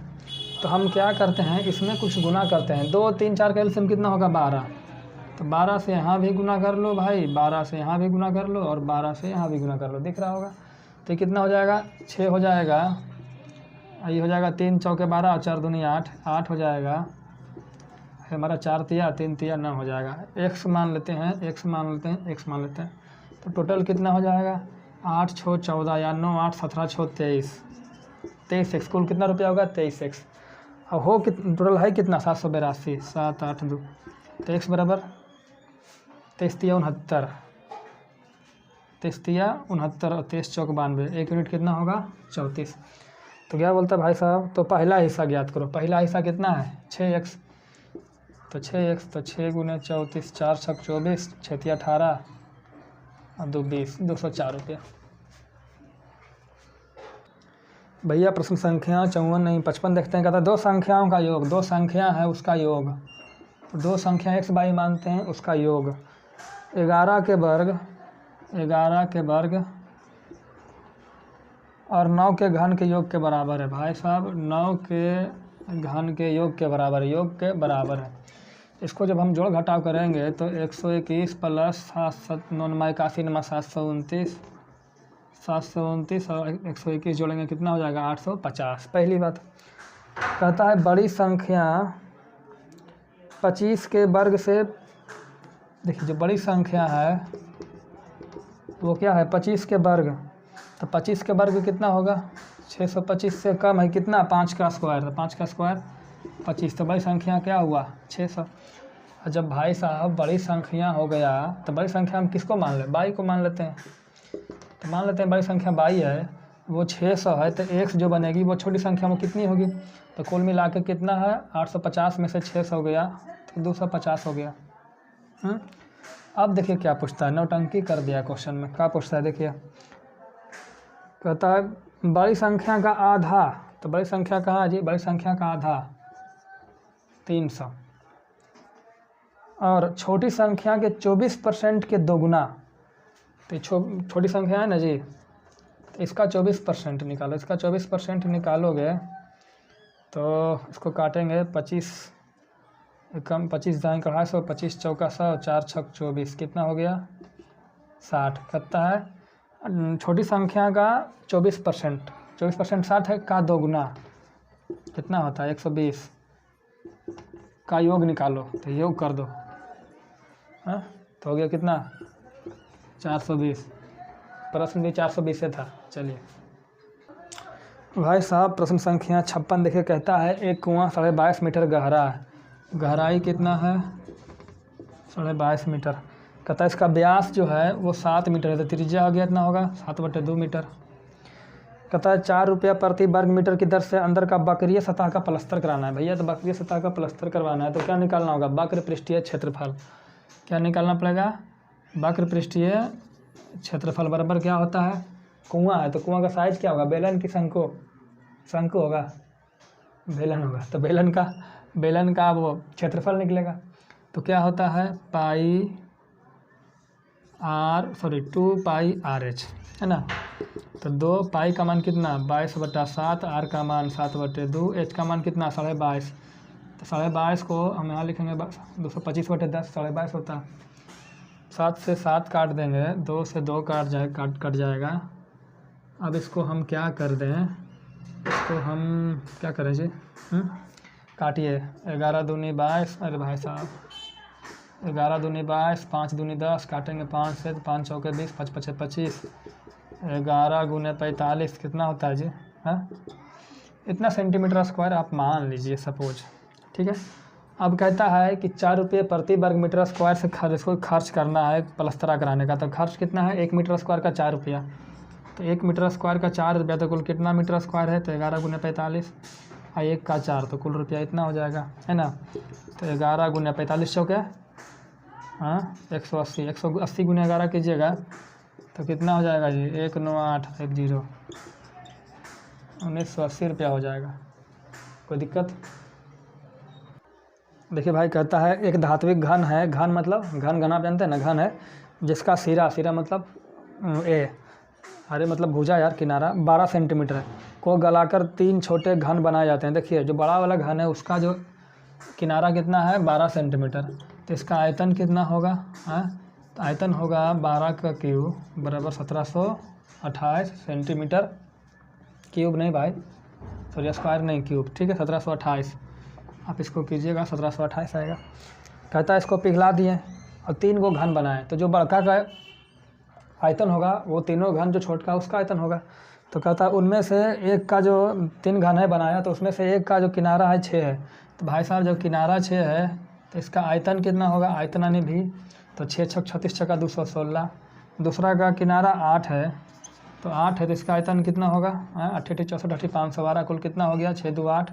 तो हम क्या करते हैं, इसमें कुछ गुना करते हैं। 2, 3, 4 का एलसीएम कितना होगा? 12। तो 12 से यहाँ भी गुना कर लो भाई, 12 से यहाँ भी गुना कर लो, और 12 से यहाँ भी गुना कर लो, दिख रहा होगा। तो कितना हो जाएगा? 6 हो जाएगा, ये हो जाएगा 3 चौके 12 और 4 दूनी 8, 8 हो जाएगा हमारा। 4 × 3 × 9 हो जाएगा। x मान लेते हैं, x मान लेते हैं। तो टोटल कितना हो जाएगा? 8 × 6 = 14, या 9 8 17 6 23, 23x, कुल कितना रुपया होगा 23x। अब हो टोटल है कितना 782, 7 8 2, तो x बराबर 23 तिया 69, 23 तिया 69 और 23 चौक 92, 1 यूनिट कितना होगा 34। तो क्या बोलता है भाई साहब, तो पहला हिस्सा ज्ञात करो। पहला हिस्सा कितना है 6x, तो 6x, तो 6 गुने 34, 4 छक 24, 6 तिया 18 और 2 20, 204 रुपया। भैया प्रश्न संख्या 54 नहीं 55 देखते हैं। कहता है दो संख्याओं का योग, दो संख्या है उसका योग, दो संख्या x y मानते हैं उसका योग 11 के वर्ग, 11 के वर्ग और 9 के घन के योग के बराबर है। भाई साहब 9 के घन के योग के बराबर है, योग के बराबर है। इसको जब हम जोड़ घटाव करेंगे तो 121 प्लस 7 9 81 नमा 729, 729 और 121 जोड़ेंगे कितना हो जाएगा 850। पहली बात कहता है बड़ी संख्या 25 के वर्ग से, देखिए जो बड़ी संख्या है वो क्या है 25 के वर्ग, तो 25 के वर्ग कितना होगा 625 से कम है कितना 5 का स्क्वायर, तो 5 का स्क्वायर 25, तो बड़ी संख्या क्या हुआ 600। और जब भाई साहब बड़ी संख्या हो गया तो बड़ी संख्या हम किसको मान लें, बाई को मान लेते हैं। तो मान लेते हैं बड़ी संख्या बाई है, वो 600 है, तो x जो बनेगी वो छोटी संख्या में कितनी होगी, तो कुल मिला के कितना है 850 में से 600 हो गया तो 250 हो गया। अब देखिए क्या पूछता है, नौटंकी कर दिया क्वेश्चन में। क्या पूछता है देखिए, कहता है बड़ी संख्या का आधा, तो बड़ी संख्या कहाँ है जी, बड़ी संख्या का आधा 300 और छोटी संख्या के 24% के दोगुना, तो छोटी संख्या है ना जी, तो इसका 24% निकालो, इसका 24% निकालोगे तो इसको काटेंगे 25 कम 25 दाएँ कढ़ाई 100, 25 चौका 100, 4 छक 24 कितना हो गया 60। कहता है छोटी संख्या का 24%, 24% 60 है का दोगुना कितना होता है 120 का योग निकालो, तो योग कर दो हाँ, तो हो गया कितना 420। प्रश्न भी 420 से था। चलिए भाई साहब प्रश्न संख्या 56 देखिए, कहता है एक कुआं 22.5 मीटर गहरा है, गहराई कितना है 22.5 मीटर। कहता है इसका व्यास जो है वो 7 मीटर है, तो त्रिज्या हो गया इतना होगा 7/2 मीटर। कहता है 4 रुपया प्रति वर्ग मीटर की दर से अंदर का वक्रीय सतह का प्लस्तर कराना है। भैया तो वक्रीय सतह का प्लस्तर करवाना है तो क्या निकालना होगा, वक्र पृष्ठीय क्षेत्रफल। क्या निकालना पड़ेगा, वक्र पृष्ठीय क्षेत्रफल बराबर क्या होता है, कुआं है तो कुआं का साइज़ क्या होगा, बेलन की शंकु, शंकु होगा बेलन होगा, तो बेलन का वो क्षेत्रफल निकलेगा। तो क्या होता है 2 पाई RH है ना, तो 2 पाई का मान कितना 22/7, R का मान 7/2, H का मान कितना 22.5, तो 22.5 को हम यहाँ लिखेंगे 225/10, 22.5 होता है। 7 से 7 काट देंगे, 2 से 2 कट जाएगा। अब इसको हम क्या कर दें, इसको हम क्या करें जी, काटिए 11 दूनी 22, अरे भाई साहब 11 दूनी 22, 5 दूनी 10, काटेंगे 5 से, 5 चौके 20, 5 पचे 25, 11 गुने 45 कितना होता है जी, हाँ इतना सेंटीमीटर स्क्वायर आप मान लीजिए सपोज, ठीक है। अब कहता है कि 4 रुपये प्रति वर्ग मीटर स्क्वायर से इसको खर्च करना है प्लस्तरा कराने का, तो खर्च कितना है 1 मीटर स्क्वायर का 4 रुपया, तो 1 मीटर स्क्वायर का 4 रुपया, तो कुल कितना मीटर स्क्वायर है, तो 11 गुने 45 और 1 का 4, तो कुल रुपया इतना हो जाएगा है ना। तो 11 गुने 45 चौके हाँ 180, 180 गुने 11 कीजिएगा तो कितना हो जाएगा जी 19810, 1980 रुपया हो जाएगा। कोई दिक्कत। देखिए भाई कहता है एक धात्विक घन है, घन मतलब घन आप जानते हैं ना, घन है जिसका सिरा मतलब अरे मतलब भुजा यार किनारा 12 सेंटीमीटर है को गलाकर 3 छोटे घन बनाए जाते हैं। देखिए जो बड़ा वाला घन है उसका जो किनारा कितना है 12 सेंटीमीटर, तो इसका आयतन कितना होगा, हाँ तो आयतन होगा 12 का क्यूब बराबर 1728 सेंटीमीटर क्यूब, नहीं भाई सॉरी स्क्वायर नहीं क्यूब, ठीक है 1728, आप इसको कीजिएगा 1728 आएगा। कहता है इसको पिघला दिए और 3 को घन बनाए, तो जो बड़का का आयतन होगा वो तीनों घन जो छोटका उसका आयतन होगा। तो कहता है उनमें से एक का जो 3 घन है बनाया, तो उसमें से एक का जो किनारा है 6 है। तो भाई साहब जब किनारा 6 है तो इसका आयतन कितना होगा, आयतन यानी भी, तो 6 छक 36 छका 216। दूसरा का किनारा 8 है, तो 8 है तो इसका आयतन कितना होगा, 8 8 64 8 512, कुल कितना हो गया 6 2 8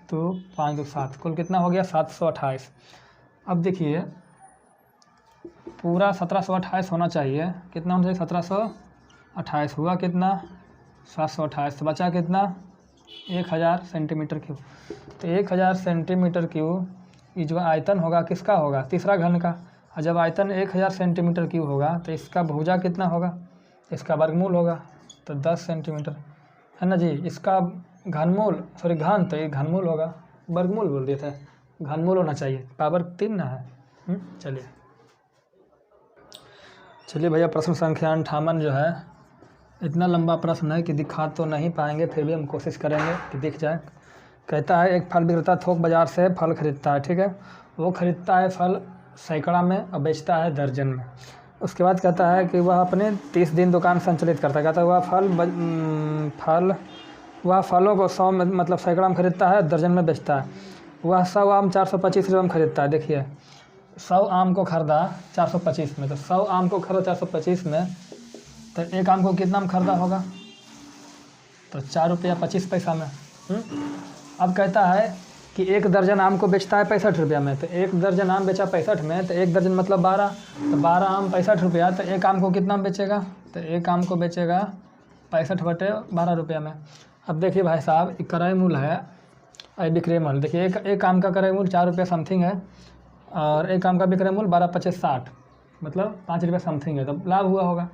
तो 5 2 7, कुल कितना हो गया 728। अब देखिए पूरा 1728 होना चाहिए, कितना होना चाहिए 1728, हुआ कितना 728, तो बचा कितना 1000 सेंटीमीटर क्यूब। तो 1000 सेंटीमीटर क्यूब ये जो आयतन होगा किसका होगा, तीसरा घन का। और जब आयतन 1000 सेंटीमीटर क्यूब होगा तो इसका भुजा कितना होगा, इसका वर्गमूल होगा, तो 10 सेंटीमीटर है ना जी। इसका घनमूल सॉरी घन, तो ये घनमूल होगा, वर्गमूल बोल दिए थे, घनमूल होना चाहिए, पावर 3 ना है। चलिए भैया प्रश्न संख्या 58 जो है इतना लंबा प्रश्न है कि दिखा तो नहीं पाएंगे, फिर भी हम कोशिश करेंगे कि दिख जाए। कहता है एक फल विक्रेता थोक बाज़ार से फल खरीदता है, ठीक है, वो खरीदता है फल सैकड़ा में और बेचता है दर्जन में। उसके बाद कहता है कि वह अपने 30 दिन दुकान संचालित करता है। कहता है वह फलों को 100 में मतलब सैकड़ा में खरीदता है, दर्जन में बेचता है। वह 100 आम 425 रुपये में खरीदता है। देखिए 100 आम को खरीदा 425 में, तो 100 आम को खरीदा 425 में, तो एक आम को कितना में खरीदा होगा, तो 4 रुपया 25 पैसा में। अब कहता है कि एक दर्जन आम को बेचता है 65 रुपया में, तो एक दर्जन आम बेचा 65 में, तो एक दर्जन मतलब 12, तो 12 आम 65 रुपया, तो एक आम को कितना में बेचेगा, तो एक आम को बेचेगा 65 बटे 12 रुपया में। अब देखिए भाई साहब क्रय मूल्य है विक्रय मूल्य, देखिए एक आम का क्रय मूल्य 4 रुपया समथिंग है और एक आम का विक्रय मूल्य 12 25 60 मतलब 5 रुपया समथिंग है, तो लाभ हुआ होगा।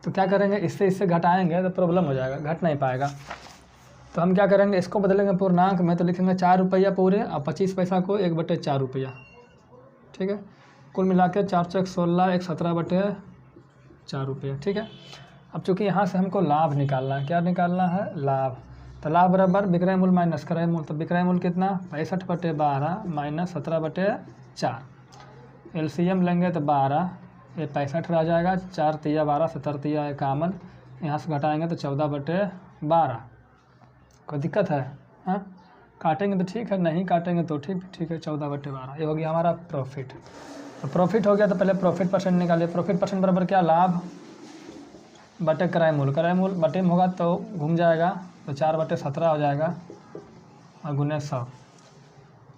तो क्या करेंगे, इससे घटाएंगे तो प्रॉब्लम हो जाएगा, घट नहीं पाएगा। तो हम क्या करेंगे, इसको बदलेंगे पूर्णांक में, तो लिखेंगे 4 रुपया पूरे और 25 पैसा को 1 बटे 4 रुपया, ठीक है। कुल मिला के 4 चौक 16 1 17 बटे 4 रुपया, ठीक है। अब चूँकि यहाँ से हमको लाभ निकालना है, क्या निकालना है, लाभ। तो लाभ बराबर विक्रय मूल्य माइनस क्रय मूल्य, तो विक्रय मूल्य कितना 65 बटे 12 माइनस 17 बटे 4। एलसीएम लेंगे तो 12, ये 65 रह जाएगा, 4 तिया 12 17 तिया 51, यहाँ से घटाएंगे तो 14 बटे 12। कोई दिक्कत है, हाँ काटेंगे तो ठीक है, नहीं काटेंगे तो ठीक है, 14 बटे 12 ये हो गया हमारा प्रॉफिट। तो प्रॉफिट हो गया, तो पहले प्रॉफिट परसेंट निकालिए। प्रॉफिट परसेंट बराबर क्या, लाभ बटे क्रय मूल्य, क्रय मूल्य बटे में होगा तो घूम जाएगा, तो 4 बटे 17 हो जाएगा और गुने 100,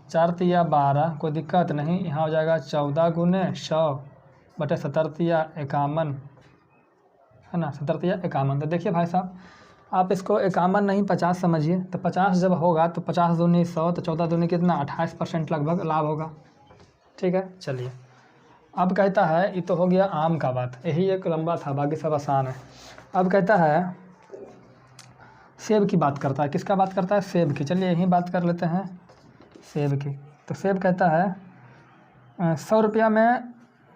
4 तिया 12, कोई दिक्कत नहीं, यहाँ हो जाएगा 14 गुने 100 बटे 17 तिया 51, है ना, 17 तिया 51। तो देखिए भाई साहब आप इसको 51 नहीं 50 समझिए, तो 50 जब होगा तो 50 दूनी 100, तो 14 दूनी कितना 28% लगभग लाभ होगा, ठीक है। चलिए अब कहता है, ये तो हो गया आम का बात, यही एक लंबा था, बाकी सब आसान है। अब कहता है सेब की बात करता है, किसका बात करता है, सेब की। चलिए यही बात कर लेते हैं सेब की। तो सेब कहता है 100 रुपया में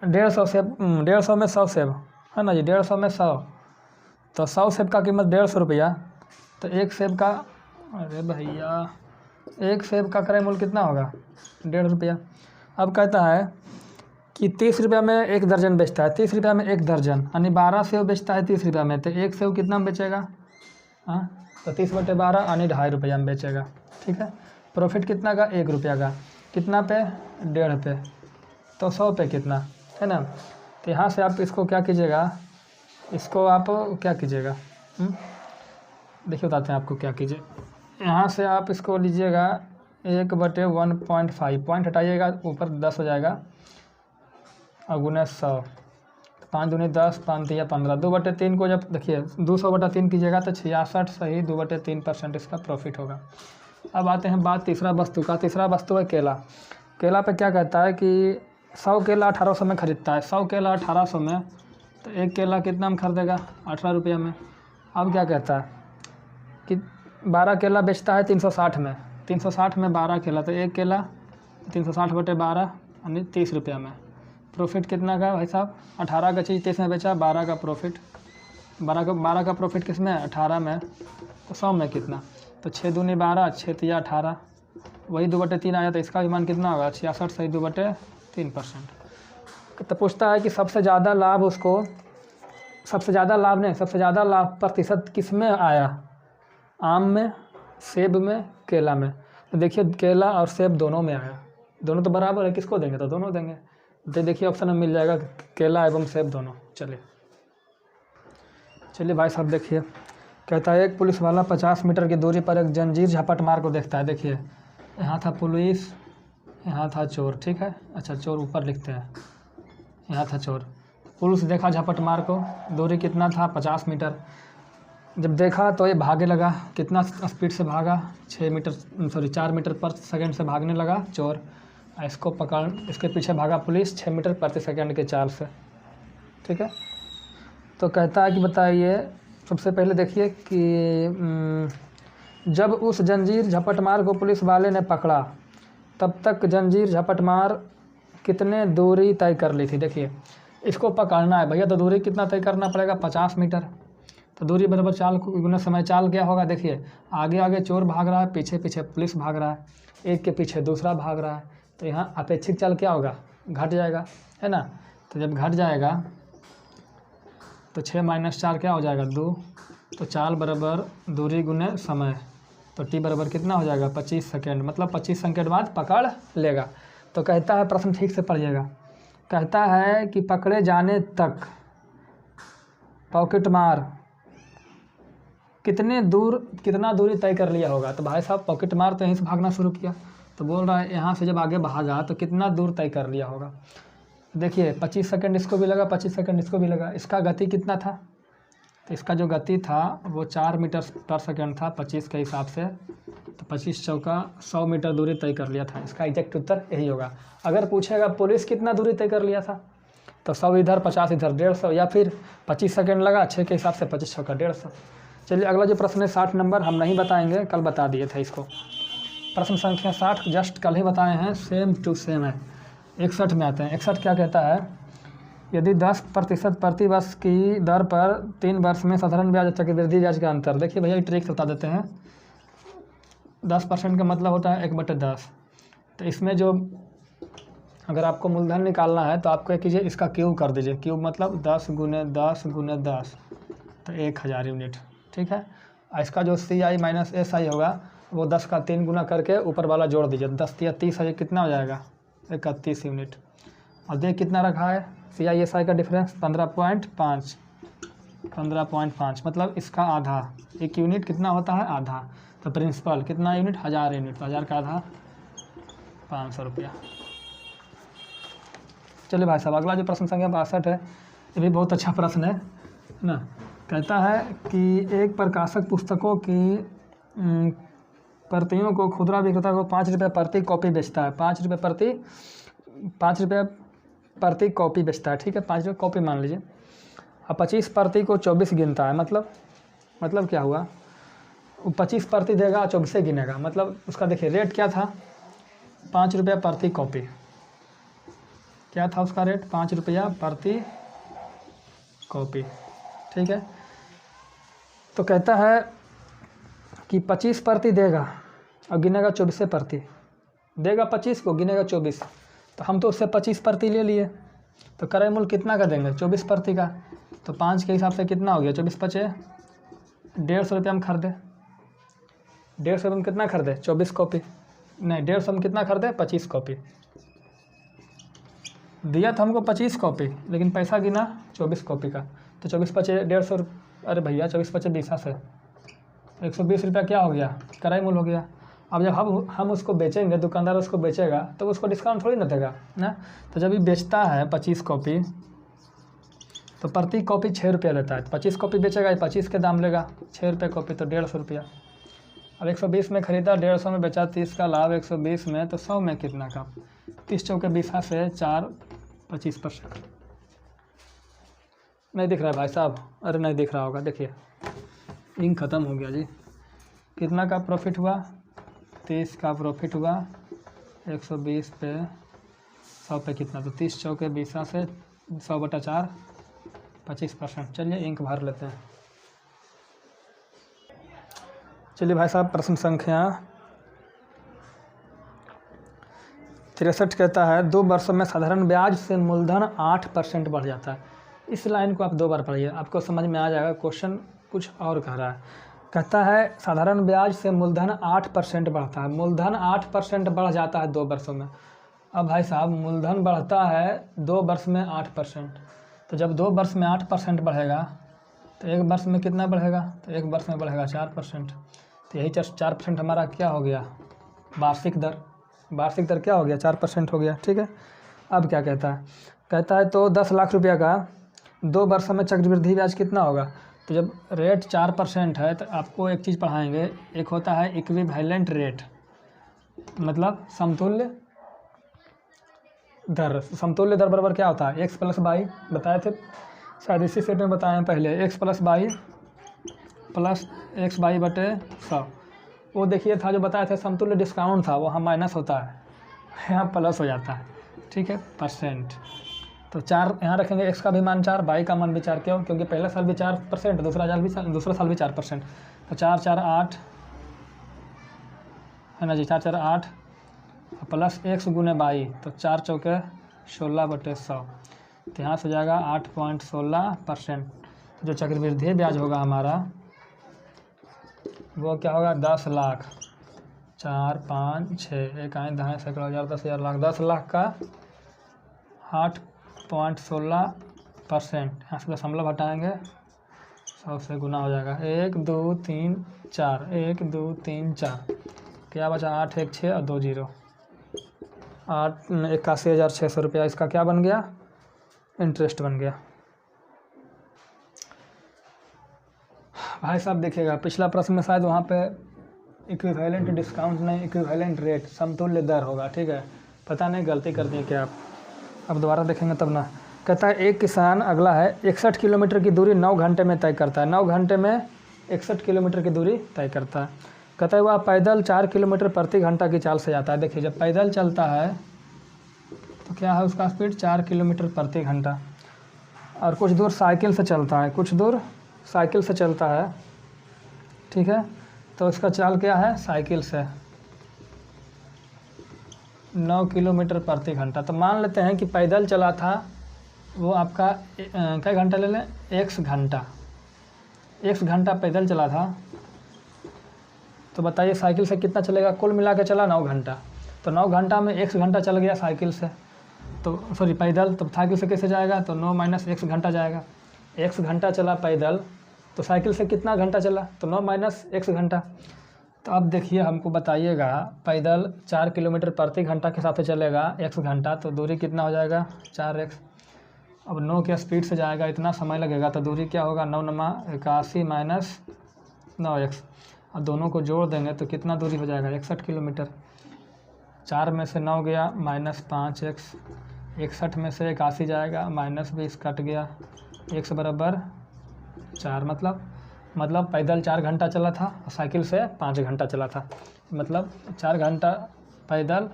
150 सेब, 150 में 100 सेब, है ना जी, 150 में 100, तो 100 सेब का कीमत 150 रुपया, तो एक सेब का, अरे भैया एक सेब का क्रय मूल्य कितना होगा 1.5 रुपया। अब कहता है कि 30 रुपया में एक दर्जन बेचता है, 30 रुपया में एक दर्जन, यानी 12 सेब बेचता है 30 रुपया में, तो एक सेब कितना में बेचेगा, हाँ तो 30 बटे 12 यानी 2.5 रुपया में बेचेगा, ठीक है। प्रॉफिट कितना का 1 रुपया का, कितना पे 1.5 पे, तो 100 पे कितना, है ना। तो यहाँ से आप इसको क्या कीजिएगा, इसको आप क्या कीजिएगा, देखिए बताते हैं आपको क्या कीजिए। यहाँ से आप इसको लीजिएगा 1 बटे 1.5, पॉइंट हटाइएगा ऊपर 10 हो जाएगा और गुने 100, 5 दूनी 10 5 तिया 15, 2 बटे 3 को जब देखिए 200 बटा 3 कीजिएगा तो 66 सही 2 बटे 3% इसका प्रॉफिट होगा। अब आते हैं बात तीसरा वस्तु का। तीसरा वस्तु है केला। केला पे क्या कहता है कि 100 केला 1800 में ख़रीदता है, 100 केला 1800 में, तो एक केला कितना में खरीदेगा 18 रुपया में। अब क्या कहता है कि 12 केला बेचता है 360 में, 360 में 12 केला, तो एक केला 360 बटे 12 यानी 30 रुपया में। प्रॉफिट कितना का भाई साहब, 18 का चीज़ 30 में बेचा, 12 का प्रॉफिट, 12 का प्रॉफिट किस में 18 में, तो 100 में कितना, तो 6 दूनी 12 6 तिया 18, वही 2 बटे 3 आया, तो इसका भी मान कितना होगा 66 सही 2 बटे 3%। तो पूछता है कि सबसे ज़्यादा लाभ उसको सबसे ज़्यादा लाभ नहीं, सबसे ज़्यादा लाभ प्रतिशत किस में आया? आम में, सेब में, केला में। तो देखिए केला और सेब दोनों में आया, दोनों तो बराबर है, किसको देंगे? तो दोनों देंगे। तो देखिए ऑप्शन में मिल जाएगा केला एवं सेब दोनों। चलिए भाई साहब देखिए, कहता है एक पुलिस वाला 50 मीटर की दूरी पर एक जंजीर झपट मार को देखता है। देखिए यहाँ था पुलिस, यहाँ था चोर, ठीक है। अच्छा चोर ऊपर लिखते हैं, यहाँ था चोर। पुलिस देखा झपट मार को, दूरी कितना था? 50 मीटर। जब देखा तो ये भागे लगा, कितना स्पीड से भागा? 4 मीटर पर सेकंड से भागने लगा चोर। इसको पकड़, इसके पीछे भागा पुलिस 6 मीटर प्रति सेकंड के चाल से, ठीक है। तो कहता है कि बताइए, सबसे पहले देखिए कि जब उस जंजीर झपटमार को पुलिस वाले ने पकड़ा तब तक जंजीर झपटमार कितने दूरी तय कर ली थी। देखिए इसको पकड़ना है भैया, तो दूरी कितना तय करना पड़ेगा? 50 मीटर। तो दूरी बराबर चाल गुना समय चाल क्या होगा? देखिए आगे आगे चोर भाग रहा है, पीछे पीछे पुलिस भाग रहा है, एक के पीछे दूसरा भाग रहा है। तो यहाँ अपेक्षित चाल क्या होगा? घट जाएगा, है ना। तो जब घट जाएगा तो 6 - 4 क्या हो जाएगा? 2। तो चाल बराबर दूरी गुने समय, तो टी बराबर कितना हो जाएगा? 25 सेकेंड। मतलब 25 सेकेंड बाद पकड़ लेगा। तो कहता है, प्रश्न ठीक से पढ़िएगा, कहता है कि पकड़े जाने तक पॉकेट मार कितना दूरी तय कर लिया होगा। तो भाई साहब पॉकेट मार तो यहीं से भागना शुरू किया, तो बोल रहा है यहाँ से जब आगे भागा तो कितना दूर तय कर लिया होगा। देखिए 25 सेकंड इसको भी लगा, 25 सेकंड इसको भी लगा। इसका गति कितना था? तो इसका जो गति था वो 4 मीटर पर सेकंड था 25 के हिसाब से। तो 25 चौका 100 मीटर दूरी तय कर लिया था। इसका एग्जैक्ट उत्तर यही होगा। अगर पूछेगा पुलिस कितना दूरी तय कर लिया था, तो 100 इधर 50 इधर 150, या फिर 25 सेकंड लगा 6 के हिसाब से 25 चौका 150। चलिए अगला जो प्रश्न है 60 नंबर, हम नहीं बताएंगे, कल बता दिए थे इसको। प्रश्न संख्या 60 जस्ट कल ही बताए हैं, सेम टू सेम है। 61 में आते हैं। 61 क्या कहता है? यदि 10% प्रति वर्ष की दर पर 3 वर्ष में साधारण ब्याज और चक्रवृद्धि ब्याज का अंतर। देखिए भैया ट्रिक बता देते हैं। 10% का मतलब होता है 1/10। तो इसमें जो अगर आपको मूलधन निकालना है तो आपको कीजिए, इसका क्यूब कर दीजिए। क्यूब मतलब 10 × 10 × 10, तो 1000 यूनिट, ठीक है। इसका जो CI - SI होगा वो 10 का 3 गुना करके ऊपर वाला जोड़ दीजिए। 10 × 30 है, कितना हो जाएगा? 31 यूनिट। और देख कितना रखा है CI SI का डिफरेंस? 15.5 मतलब इसका आधा। एक यूनिट कितना होता है? आधा। तो प्रिंसिपल कितना यूनिट? 1000 यूनिट। तो 1000 का आधा 500 रुपया। चलिए भाई साहब अगला जो प्रश्न संख्या 62 है, ये भी बहुत अच्छा प्रश्न है ना। कहता है कि एक प्रकाशक पुस्तकों की प्रतियों को खुदरा विक्रेता को 5 रुपये प्रति कॉपी बेचता है। 5 रुपये प्रति कॉपी बेचता है, ठीक है। 5 रुपये कॉपी मान लीजिए। अब 25 प्रति को 24 गिनता है। मतलब क्या हुआ? वो 25 प्रति देगा, 24 से गिनेगा। मतलब उसका देखिए रेट क्या था? 5 रुपया प्रति कॉपी। क्या था उसका रेट? 5 रुपया प्रति कॉपी, ठीक है। तो कहता है कि 25 प्रति देगा और गिनेगा 24 प्रति। देगा 25 को, गिनेगा 24। तो हम तो उससे 25 प्रति ले लिए, तो क्रय मूल्य कितना का देंगे? 24 प्रति का। तो 5 के हिसाब से कितना हो गया? 24 × 5 = 150 रुपये हम खरीदे। 150 रुपये में कितना खरीदे? 24 कॉपी। नहीं, 150 में कितना खरीदे? 25 कॉपी। दिया था हमको 25 कॉपी, लेकिन पैसा गिना 24 कॉपी का। तो 24 × 5 = 150। अरे भैया 24 × 5 = 20 से 120 रुपया क्या हो गया? क्रय मूल्य हो गया। अब जब हम उसको बेचेंगे, दुकानदार उसको बेचेगा, तो उसको डिस्काउंट थोड़ी ना देगा ना। तो जब ये बेचता है 25 कॉपी, तो प्रति कॉपी 6 रुपया लेता है। तो 25 कॉपी बेचेगा, 25 के दाम लेगा। 6 रुपये कॉपी तो 150 रुपया। अब 120 में खरीदा, 150 में बेचा, 30 का लाभ 120 में, तो 100 में कितना का? 30 चौके 20 से 4, 25%। नहीं दिख रहा है भाई साहब? अरे नहीं दिख रहा होगा, देखिए इंक ख़त्म हो गया जी। कितना का प्रॉफिट हुआ? 30 का प्रॉफिट हुआ। 120 पे 100 पे कितना? तो 30 चौके 20 से 100/4, 25%। चलिए इंक भर लेते हैं। चलिए भाई साहब प्रश्न संख्या 63 कहता है 2 वर्षों में साधारण ब्याज से मूलधन 8% बढ़ जाता है। इस लाइन को आप 2 बार पढ़िए, आपको समझ में आ जाएगा। क्वेश्चन कुछ और कह रहा है, कहता है साधारण ब्याज से मूलधन 8% बढ़ता है। मूलधन 8% बढ़ जाता है 2 वर्षों में। अब भाई साहब मूलधन बढ़ता है 2 वर्ष में 8%, तो जब 2 वर्ष में 8% बढ़ेगा तो 1 वर्ष में कितना बढ़ेगा? तो 1 वर्ष में बढ़ेगा 4%। तो यही 4% हमारा क्या हो गया? वार्षिक दर। वार्षिक दर क्या हो गया? 4% हो गया। ठीक है, अब क्या कहता है? कहता है तो 10 लाख रुपये का 2 वर्षों में चक्रवृद्धि ब्याज कितना होगा? तो जब रेट 4% है तो आपको एक चीज़ पढ़ाएंगे, एक होता है इक्विवेलेंट रेट, मतलब समतुल्य दर। समतुल्य दर बराबर क्या होता है? एक्स प्लस बाई, बताए थे शायद इसी सेट में बताए हैं पहले, x plus by plus x by बटे 100। वो देखिए था जो बताए थे, समतुल्य डिस्काउंट था, वहाँ माइनस होता है, यहाँ प्लस हो जाता है। ठीक है, परसेंट। तो 4 यहाँ रखेंगे, एक्स का भी मान 4, बाई का मान भी 4। क्यों? क्योंकि पहला साल भी 4%, दूसरा साल भी 4%। तो 4 4 8 है ना जी, 4 4 8 प्लस एक्स गुने बाई, तो 4 चौके 16 बटे 100। तो यहाँ से जाएगा 8.16%। तो जो चक्रवृद्धि ब्याज होगा हमारा वो क्या होगा? 10 लाख 4 5 6 1 आए दहाएँ सैकड़ों हज़ार 10,000 लाख, 10 लाख का 8.16%। यहाँ से दशमलव हटाएंगे, 100 से गुना हो जाएगा। 1 2 3 4, 1 2 3 4, क्या बचा? 8 1 6 और 2 0, 81,600 रुपया इसका क्या बन गया? इंटरेस्ट बन गया। भाई साहब देखिएगा पिछला प्रश्न में शायद वहाँ पे इक्विवेलेंट डिस्काउंट नहीं, इक्विवेलेंट रेट, समतुल्य दर होगा। ठीक है, पता नहीं गलती कर दी क्या आप, अब दोबारा देखेंगे तब ना। कहता है एक किसान, अगला है, 61 किलोमीटर की दूरी 9 घंटे में तय करता है। 9 घंटे में 61 किलोमीटर की दूरी तय करता है। कहता है वह पैदल 4 किलोमीटर प्रति घंटा की चाल से जाता है। देखिए जब पैदल चलता है तो क्या है उसका स्पीड? 4 किलोमीटर प्रति घंटा। और कुछ दूर साइकिल से चलता है, कुछ दूर साइकिल से चलता है। ठीक है, तो इसका चाल क्या है? साइकिल से 9 किलोमीटर प्रति घंटा। तो मान लेते हैं कि पैदल चला था वो आपका क्या घंटा ले लें? 1 घंटा। 1 घंटा पैदल चला था, तो बताइए साइकिल से कितना चलेगा? कुल मिला के चला 9 घंटा। तो 9 घंटा में 1 घंटा चल गया साइकिल से, तो सॉरी पैदल, तो साइकिल से कैसे जाएगा? तो 9 माइनस 1 घंटा जाएगा। 1 घंटा चला पैदल, तो साइकिल से कितना घंटा चला? तो 9 माइनस 1 घंटा। तो अब देखिए हमको बताइएगा, पैदल 4 किलोमीटर प्रति घंटा के हिसाब से चलेगा 1 घंटा, तो दूरी कितना हो जाएगा? 4x। अब 9 के स्पीड से जाएगा, इतना समय लगेगा, तो दूरी क्या होगा? 9 9 81 माइनस 9x। अब दोनों को जोड़ देंगे तो कितना दूरी हो जाएगा? 61 किलोमीटर। 4 में से 9 गया, माइनस 5x। 61 में से 81 जाएगा, माइनस 20 कट गया, x बराबर 4। मतलब पैदल 4 घंटा चला था और साइकिल से 5 घंटा चला था। मतलब 4 घंटा पैदल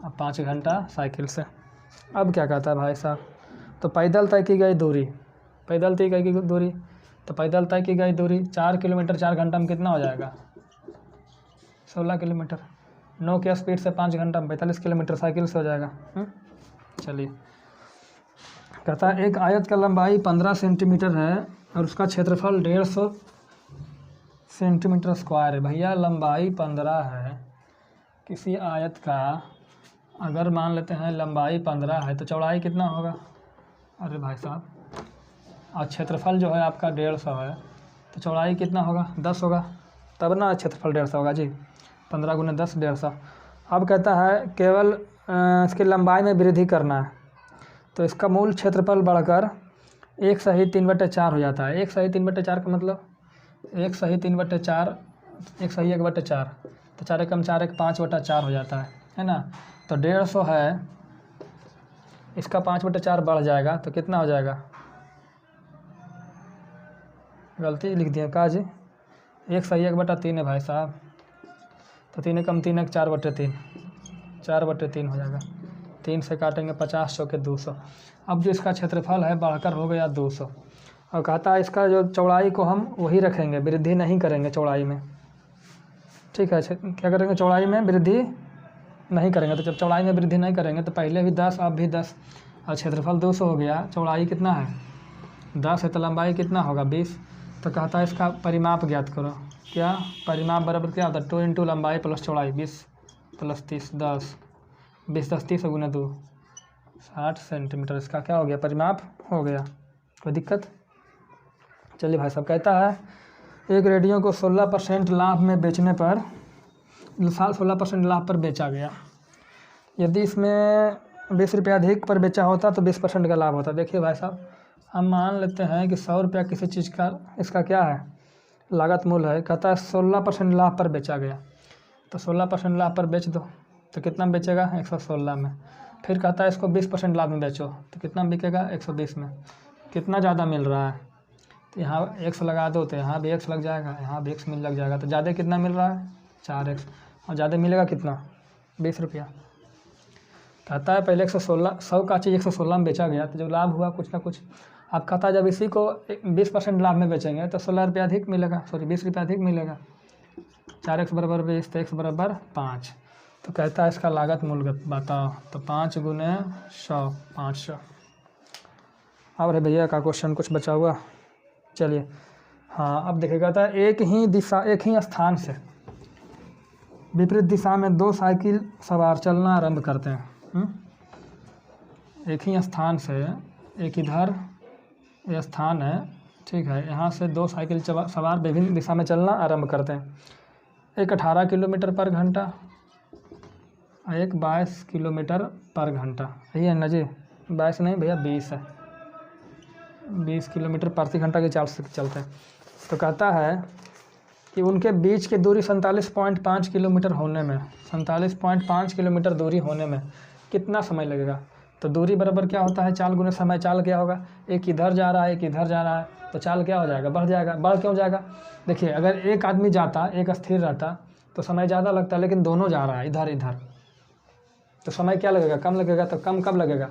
और 5 घंटा साइकिल से। अब क्या कहता है भाई साहब? तो पैदल तय की गई दूरी, पैदल तय की गई दूरी, तो पैदल तय की गई दूरी 4 किलोमीटर 4 घंटा में कितना हो जाएगा? 16 किलोमीटर। 9 के स्पीड से 5 घंटा में 45 किलोमीटर साइकिल से हो जाएगा। चलिए, कहता है एक आयत का लंबाई 15 सेंटीमीटर है और उसका क्षेत्रफल 150 सेंटीमीटर स्क्वायर है। भैया लंबाई 15 है किसी आयत का, अगर मान लेते हैं लंबाई 15 है तो चौड़ाई कितना होगा? अरे भाई साहब, और क्षेत्रफल जो है आपका 150 है, तो चौड़ाई कितना होगा? 10 होगा, तब ना क्षेत्रफल 150 होगा जी। 15 गुने 10 150। अब कहता है केवल इसकी लंबाई में वृद्धि करना है, तो इसका मूल क्षेत्रफल बढ़कर 1 सही 3/4 हो जाता है। 1 सही 3/4 का मतलब 1 सही 3/4, 1 सही 1/4, तो 4 एकम 4 1 5/4 हो जाता है ना। तो 150 है, इसका 5/4 बढ़ जाएगा तो कितना हो जाएगा? गलती लिख दिया का जी, 1 सही 1/3 है भाई साहब, तो 3 एकम 3 1 4/3, 4/3 हो जाएगा। 3 से काटेंगे 50 चौके 200। अब जो इसका क्षेत्रफल है बढ़कर हो गया 200। और कहता है इसका जो चौड़ाई को हम वही रखेंगे, वृद्धि नहीं करेंगे चौड़ाई में। ठीक है, क्या करेंगे? चौड़ाई में वृद्धि नहीं करेंगे। तो जब चौड़ाई में वृद्धि नहीं करेंगे तो पहले भी 10 अब भी 10, और क्षेत्रफल 200 हो गया, चौड़ाई कितना है? 10 है तो लंबाई कितना होगा 20। तो कहता है इसका परिमाप ज्ञात करो। क्या परिमाप बराबर क्या होता है 2 इंटू लंबाई प्लस चौड़ाई 20 प्लस 30 10 20 10 30 गुना 2 60 सेंटीमीटर। इसका क्या हो गया परिमाप हो गया। कोई दिक्कत? चलिए भाई साहब कहता है एक रेडियो को 16% लाभ में बेचने पर 16% लाभ पर बेचा गया। यदि इसमें 20 रुपया अधिक पर बेचा होता तो 20% का लाभ होता। देखिए भाई साहब हम मान लेते हैं कि 100 रुपया किसी चीज़ का इसका क्या है लागत मूल्य है। कहता है 16% लाभ पर बेचा गया, तो 16% लाभ पर बेच दो तो कितना में बेचेगा 116 में। फिर कहता है इसको 20% लाभ में बेचो तो कितना में बिकेगा 120 में। कितना ज़्यादा मिल रहा है तो यहाँ x लगा दो तो यहाँ भी x लग जाएगा, यहाँ भी x मिल लग जाएगा। तो ज़्यादा कितना मिल रहा है 4x और ज़्यादा मिलेगा कितना 20 रुपया। कहता है पहले 100 का चीज़ 116 में बेचा गया तो जब लाभ हुआ कुछ ना कुछ। अब कहता है जब इसी को 20% लाभ में बेचेंगे तो 16 रुपया अधिक मिलेगा, सॉरी 20 रुपया अधिक मिलेगा। 4x बराबर 20 तो x बराबर 5। तो कहता है इसका लागत मूल्य बताओ, तो 5 गुने 100 500। और है भैया का क्वेश्चन कुछ बचा हुआ। चलिए हाँ अब देखिए कहता है एक ही स्थान से विपरीत दिशा में 2 साइकिल सवार चलना आरंभ करते हैं। एक ही स्थान से एक इधर ये स्थान है ठीक है, यहाँ से 2 साइकिल सवार विभिन्न दिशा में चलना आरंभ करते हैं। एक 18 किलोमीटर पर घंटा, एक 22 किलोमीटर पर घंटा। यही है ना जी 22 नहीं भैया 20 है, 20 किलोमीटर प्रति घंटा के चाल से चलते हैं। तो कहता है कि उनके बीच की दूरी 47.5 किलोमीटर होने में 47.5 किलोमीटर दूरी होने में कितना समय लगेगा। तो दूरी बराबर क्या होता है चाल गुने समय। चाल क्या होगा एक इधर जा रहा है एक इधर जा रहा है तो चाल क्या हो जाएगा बढ़ जाएगा। बढ़ क्यों जाएगा देखिए अगर एक आदमी जाता एक स्थिर रहता तो समय ज़्यादा लगता, लेकिन दोनों जा रहा है इधर इधर तो समय क्या लगेगा कम लगेगा। तो कम कब लगेगा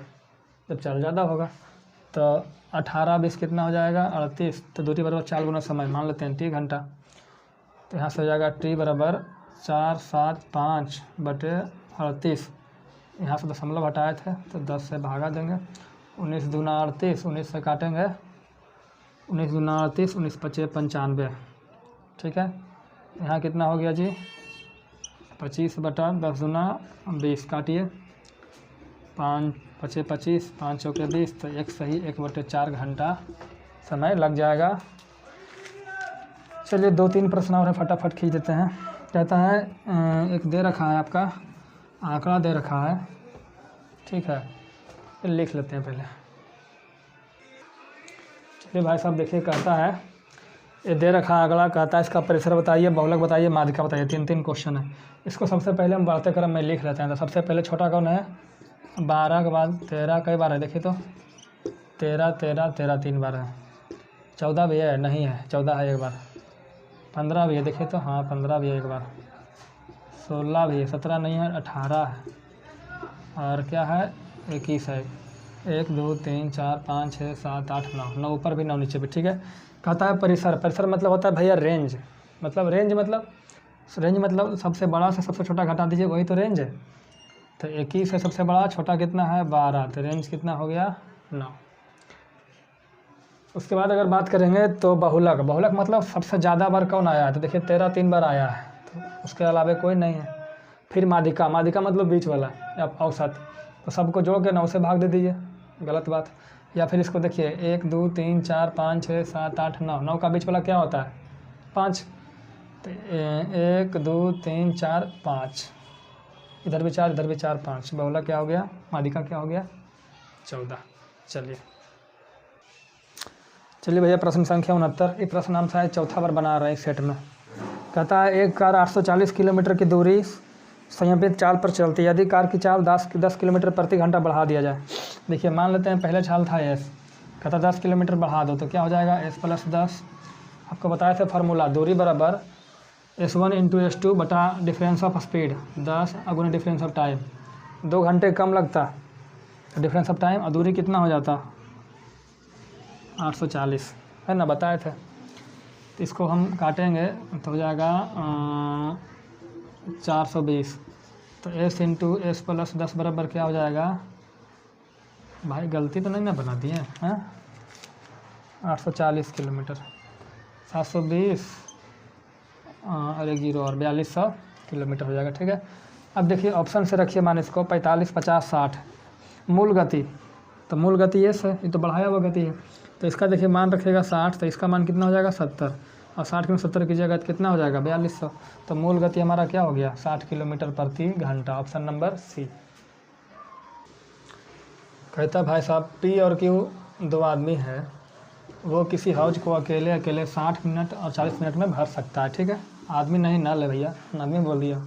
जब चाल ज़्यादा होगा। तो 18 20 कितना हो जाएगा 38। तो दूरी बराबर चाल गुना समय मान लेते हैं t घंटा। तो यहाँ से हो जाएगा t बराबर 475/38। यहाँ से दशमलव हटाए थे तो 10 से भागा देंगे। 19 दूना 38, 19 से काटेंगे 19 दूना 38, 19 पचे 95। ठीक है यहाँ कितना हो गया जी 25/10 दूना 20 काटिए 5 पचे 25 5 चौके 20 तो एक सही 1/4 घंटा समय लग जाएगा। चलिए 2-3 प्रश्न और है फटाफट खींच देते हैं। कहता है एक दे रखा है आपका आंकड़ा दे रखा है ठीक है, लिख लेते हैं पहले। चलिए भाई साहब देखिए कहता है ये दे रखा आंकड़ा कहता है इसका परिसर बताइए, बहुलक बताइए, माध्यिका बताइए। 3 क्वेश्चन है। इसको सबसे पहले हम बढ़ते क्रम में लिख लेते हैं। तो सबसे पहले छोटा कौन है 12 के बाद 13 कई बार है देखिए तो 13 13 13 3 बार है। 14 भी है नहीं है 14 है एक बार। 15 भी है देखिए तो हाँ 15 भी है एक बार। 16 भी है 17 नहीं है 18 है और क्या है 21 है। 1 2 3 4 5 6 7 8 9 9 ऊपर भी 9 नीचे भी ठीक है। कहता है परिसर, परिसर मतलब होता है भैया रेंज, मतलब रेंज मतलब सबसे बड़ा से सबसे छोटा घटा दीजिए वही तो रेंज है। तो 21 है सबसे बड़ा, छोटा कितना है 12, तो रेंज कितना हो गया 9। उसके बाद अगर बात करेंगे तो बहुलक, बहुलक मतलब सबसे ज़्यादा बार कौन आया है। तो देखिए 13 3 बार आया है तो उसके अलावा कोई नहीं है। फिर माध्यिका, माध्यिका मतलब बीच वाला या औसत, तो सबको जोड़ के 9 से भाग दे दीजिए, गलत बात। या फिर इसको देखिए 1 2 3 4 5 6 7 8 9, 9 का बीच वाला क्या होता है 5। तो 1 2 3 4 5, इधर भी 4 इधर भी 4 5, बहुलक क्या हो गया माध्यिका क्या हो गया 14। चलिए भैया प्रश्न संख्या 69। ये प्रश्न हम शायद चौथा बार बना रहे हैं इस सेट में। कहता है एक कार 840 किलोमीटर की दूरी संयमित चाल पर चलती है, यदि कार की चाल 10 किलोमीटर प्रति घंटा बढ़ा दिया जाए। देखिए मान लेते हैं पहले चाल था s, कहता 10 किलोमीटर बढ़ा दो तो क्या हो जाएगा s + 10। आपको बताया था फार्मूला दूरी बराबर s1 × s2 बटा difference of speed 10 × difference of time. 2 घंटे कम लगता तो डिफरेंस ऑफ टाइम और दूरी कितना हो जाता 840 है ना बताए थे। तो इसको हम काटेंगे तो हो जाएगा 420। तो s × s + 10 बराबर क्या हो जाएगा भाई, गलती तो नहीं ना बना दिए हैं 840 किलोमीटर, 720 और 1 जीरो और 4200 किलोमीटर हो जाएगा। ठीक है, अब देखिए ऑप्शन से रखिए मान इसको 45, 50, 60। मूल गति, तो मूल गति ये है, ये तो बढ़ाया हुआ गति है, तो इसका देखिए मान रखिएगा 60, तो इसका मान कितना हो जाएगा 70, और 60 में 70 कीजिएगा तो कितना हो जाएगा 4200। तो मूल गति हमारा क्या हो गया 60 किलोमीटर प्रति घंटा, ऑप्शन नंबर सी। कहता भाई साहब पी और क्यू दो आदमी है, वो किसी हौज को अकेले 60 मिनट और 40 मिनट में भर सकता है। ठीक है, आदमी नहीं नल है भैया, आदमी बोल दिया।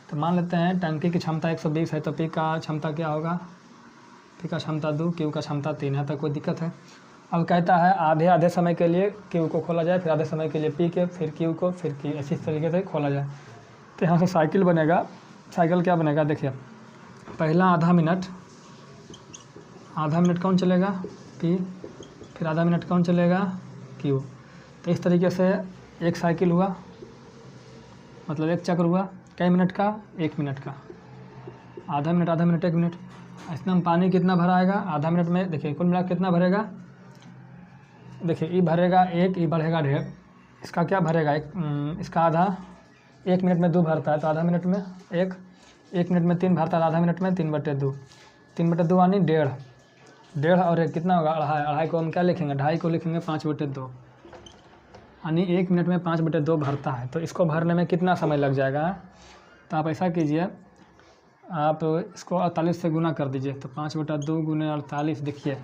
तो मान लेते हैं टंकी की क्षमता 120 है, तो पी का क्षमता क्या होगा, पी का क्षमता 2, क्यू का क्षमता 3 है। तो कोई दिक्कत है। अब कहता है आधे समय के लिए क्यू को खोला जाए, फिर आधे समय के लिए पी के, फिर क्यू को, फिर क्यू, इसी तरीके से खोला जाए। तो यहाँ से साइकिल बनेगा। साइकिल क्या बनेगा देखिए, पहला आधा मिनट कौन चलेगा पी, फिर आधा मिनट कौन चलेगा क्यू। तो इस तरीके से एक साइकिल हुआ, मतलब एक चक्र हुआ कई मिनट का, 1 मिनट का, आधा मिनट 1 मिनट। इसमें हम पानी कितना भरा आएगा आधा मिनट में, देखिए कुल मिला कितना भरेगा, देखिए ई भरेगा 1, ई बढ़ेगा 1.5, इसका क्या भरेगा इसका आधा, 1 मिनट में 2 भरता है, तो आधा मिनट में 1 मिनट में 3 भरता है, आधा मिनट में 3/2, 3/2 यानी 1.5 और 1 कितना होगा 2.5 को हम क्या लिखेंगे, 2.5 को लिखेंगे 5/2, यानी 1 मिनट में 5/2 भरता है। तो इसको भरने में कितना समय लग जाएगा, तो आप ऐसा कीजिए, आप इसको 48 से गुना कर दीजिए, तो 5/2 गुने 48, देखिए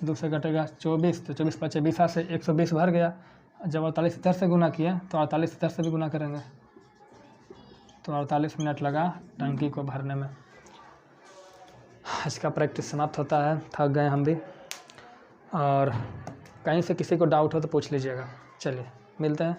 2 से घटेगा 24, तो 24 × 5 = 20 से 120 भर गया। जब 48 इधर से गुना किया तो 48 इधर से भी गुना करेंगे, तो 48 मिनट लगा टंकी को भरने में। इसका प्रैक्टिस समाप्त होता है, थक गए हम भी, और कहीं से किसी को डाउट हो तो पूछ लीजिएगा। चलिए मिलते हैं।